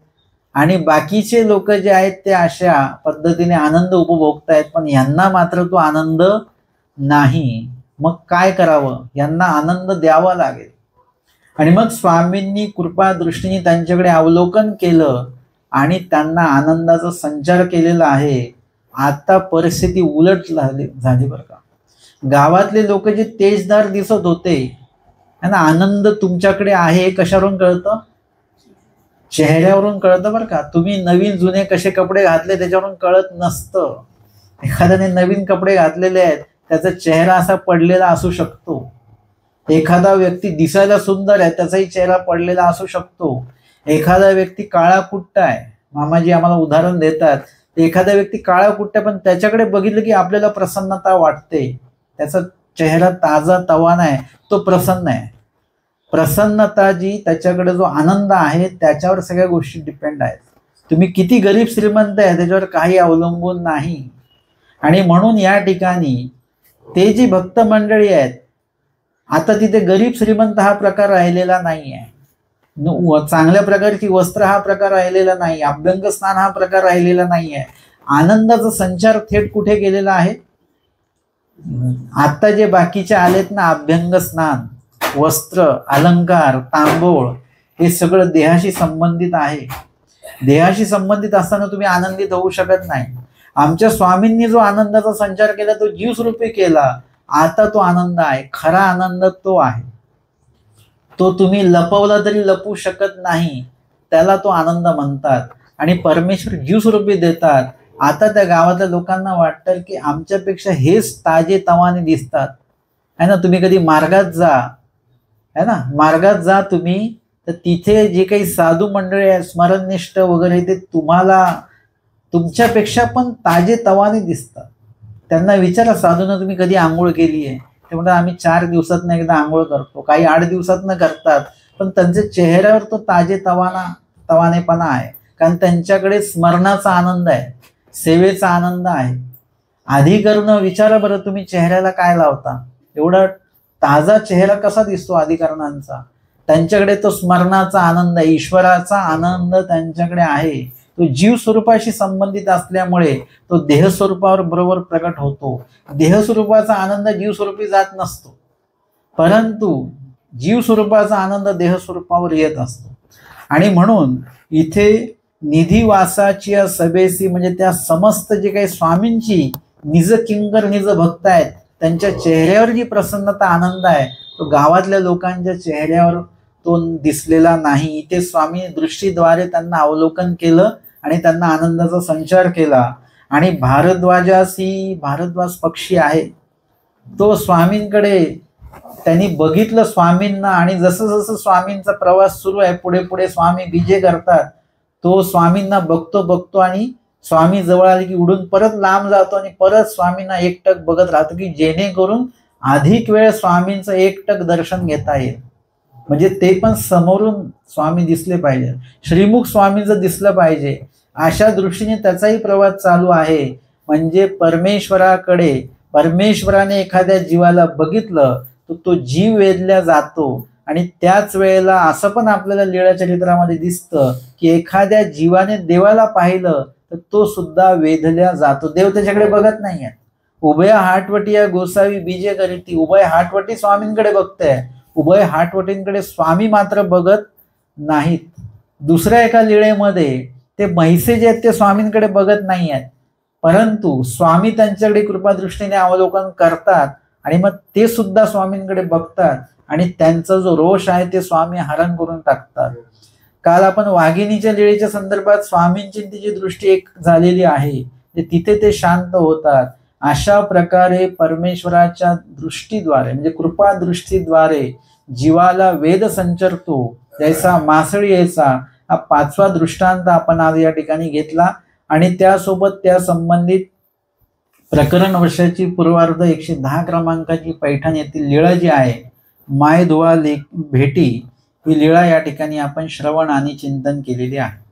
आणि बाकीचे लोक जे आहेत ते अशा पद्धतीने आनंद उपभोगतायत, पण यांना मात्र तो आनंद नाही. मग काय करावं? यांना आनंद द्यावा लागेल. आणि मग स्वामींनी कृपा दृष्टीने त्यांच्याकडे अवलोकन केलं आणि त्यांना आनंदाचा संचार केलेला आहे. आता परिस्थिती उलट झाली बरं का. गावातले लोक जे तेजदार दिसत होते, ना आनंद तुमच्याकडे आहे कशावरून कळतं? चेहऱ्यावरून कळतं बरं का. तुम्ही नवीन जुने कसे कपडे घातले त्याच्यावरून कळत नसतं. एखाद्याने नवीन कपडे घातलेले आहेत, त्याचा चेहरा असा पडलेला असू शकतो. एखादा व्यक्ती दिसायला सुंदर आहे, त्याचाही चेहरा पडलेला असू शकतो. एखादा व्यक्ती काळा कुट्टा आहे, मामाजी आम्हाला उदाहरण देतात, एखादा व्यक्ती काळा कुट्टा पण त्याच्याकडे बघितलं की आपल्याला प्रसन्नता वाटते. त्याचा चेहरा ताजा तवाना आहे, तो प्रसन्न आहे. प्रसन्नता जी, त्याच्याकडे जो आनंद आहे त्याच्यावर सगळ्या गोष्टी डिपेंड आहेत. तुम्ही किती गरीब श्रीमंत आहे त्याच्यावर काही अवलंबून नाही. आणि म्हणून या ठिकाणी ते जी भक्त मंडळी आहेत, आता तिथे गरीब श्रीमंत हा प्रकार राहिलेला नाही आहे. चांगल्या प्रकारची वस्त्र हा प्रकार राहिलेला नाही, अभ्यंग स्नान हा प्रकार राहिलेला नाही आहे. आनंदाचा संचार थेट कुठे गेलेला आहे? आता जे बाकीचे आलेत ना, अभ्यंग स्नान, वस्त्र, अलंकार, तांबूळ, हे सगळं देहाशी संबंधित आहे. देहाशी संबंधित असताना तुम्ही आनंदित होऊ शकत नाही. आमच्या स्वामींनी जो आनंदाचा संचार केला तो जीवस्वरूपी केला. आता तो आनंद आहे, खरा आनंद तो आहे. तो तुम्ही लपवला तरी लपवू शकत नाही, त्याला तो आनंद म्हणतात. आणि परमेश्वर जीवस्वरूपी देतात. आता त्या गावातल्या लोकांना वाटतं की आमच्यापेक्षा हेच ताजे तवाने दिसतात, है ना. तुम्ही कधी मार्गात जा, है ना, मार्गात जा तुम्ही, तर तिथे जे काही साधू मंडळी आहेत स्मरणनिष्ठ वगैरे, ते तुम्हाला तुमच्यापेक्षा पण ताजे तवाने दिसतात. त्यांना विचारा, साधूंना तुम्ही कधी आंघोळ केली आहे? ते म्हणतात आम्ही 4 दिवसातनं एकदा आंघोळ करतो, काही 8 दिवसातनं करतात. पण त्यांच्या चेहऱ्यावर तो ताजे तवानेपणा आहे, कारण त्यांच्याकडे स्मरणाचा आनंद आहे, सेवेचा आनंद आहे. आधी करणं, विचारा बरं तुम्ही चेहऱ्याला काय लावता? एवढा ताजा चेहरा कसा दिसतो अधिकरणांचा? त्यांच्याकडे तो स्मरणाचा आनंद आहे, ईश्वराचा आनंद त्यांच्याकडे आहे. तो जीव स्वरूपाशी संबंधित असल्यामुळे तो देहस्वरूपावर बरोबर प्रकट होतो. देहस्वरूपाचा आनंद जीवस्वरूपी जात नसतो. परंतु जीव स्वरूपाचा आनंद देह स्वरूपावर येत असतो. आणि म्हणून इथे निधिवासाची या सभेसी म्हणजे त्या समस्त जे काही स्वामींची निज किंकर निज भक्त आहेत त्यांच्या चेहऱ्यावर जी प्रसन्नता आनंद आहे तो गावातल्या लोकांच्या चेहऱ्यावर तो दिसलेला नाही. इथे स्वामी दृष्टीद्वारे त्यांना अवलोकन केलं आणि त्यांना आनंदाचा संचार केला. आणि भारद्वाज पक्षी आहे तो स्वामींकडे त्यांनी बघितलं स्वामींना. आणि जसं जसं स्वामींचा प्रवास सुरू आहे पुढे पुढे स्वामी विजय करतात तो स्वामींना बघतो आणि स्वामी जवळ आले की उडून परत लांब जातो आणि परत स्वामींना एकटक बघत राहतो की जेणेकरून अधिक वेळ स्वामींचं एकटक दर्शन घेता येईल. म्हणजे ते पण समोरून स्वामी दिसले पाहिजे, श्रीमुख स्वामींचं दिसलं पाहिजे, अशा दृष्टीने त्याचाही प्रवास चालू आहे. म्हणजे परमेश्वराने एखाद्या जीवाला बघितलं तर तो जीव वेधला जातो. आणि त्याच वेळेला असं पण आपल्याला लीळा चरित्रामध्ये दिसतं की एखाद्या जीवाने देवाला पाहिलं तर तो सुद्धा वेधल्या जातो. देव त्याच्याकडे बघत नाहीये. उभय हाटवटी या गोसावी बीजे करीती, उभय हाटवटी स्वामींकडे बघते, उभय हाटवटींकडे स्वामी मात्र बघत नाहीत. दुसऱ्या एका लीळेमध्ये ते महिसे जे आहेत ते स्वामींकडे बघत नाही आहेत, परंतु स्वामी त्यांच्याकडे कृपादृष्टीने अवलोकन करतात आणि मग ते सुद्धा स्वामींकडे बघतात आणि त्यांचा जो रोष आहे ते स्वामी हरण करून टाकतात. काल आपण वाघिणीच्या लीळेच्या संदर्भात स्वामींची तिची दृष्टी एक झालेली आहे, तिथे ते शांत होतात. अशा प्रकारे परमेश्वराच्या दृष्टीद्वारे म्हणजे कृपा दृष्टीद्वारे जीवाला वेद संचरतो जैसा मासळी यायचा हा पाचवा दृष्टांत आपण आज या ठिकाणी घेतला. आणि त्यासोबत त्या संबंधित प्रकरण वर्षाची पूर्वार्ध 110 क्रमांकाची पैठण येथील लीळा जी आहे माय धुवा भेटी ही लीळा या ठिकाणी आपण श्रवण आणि चिंतन केलेली आहे.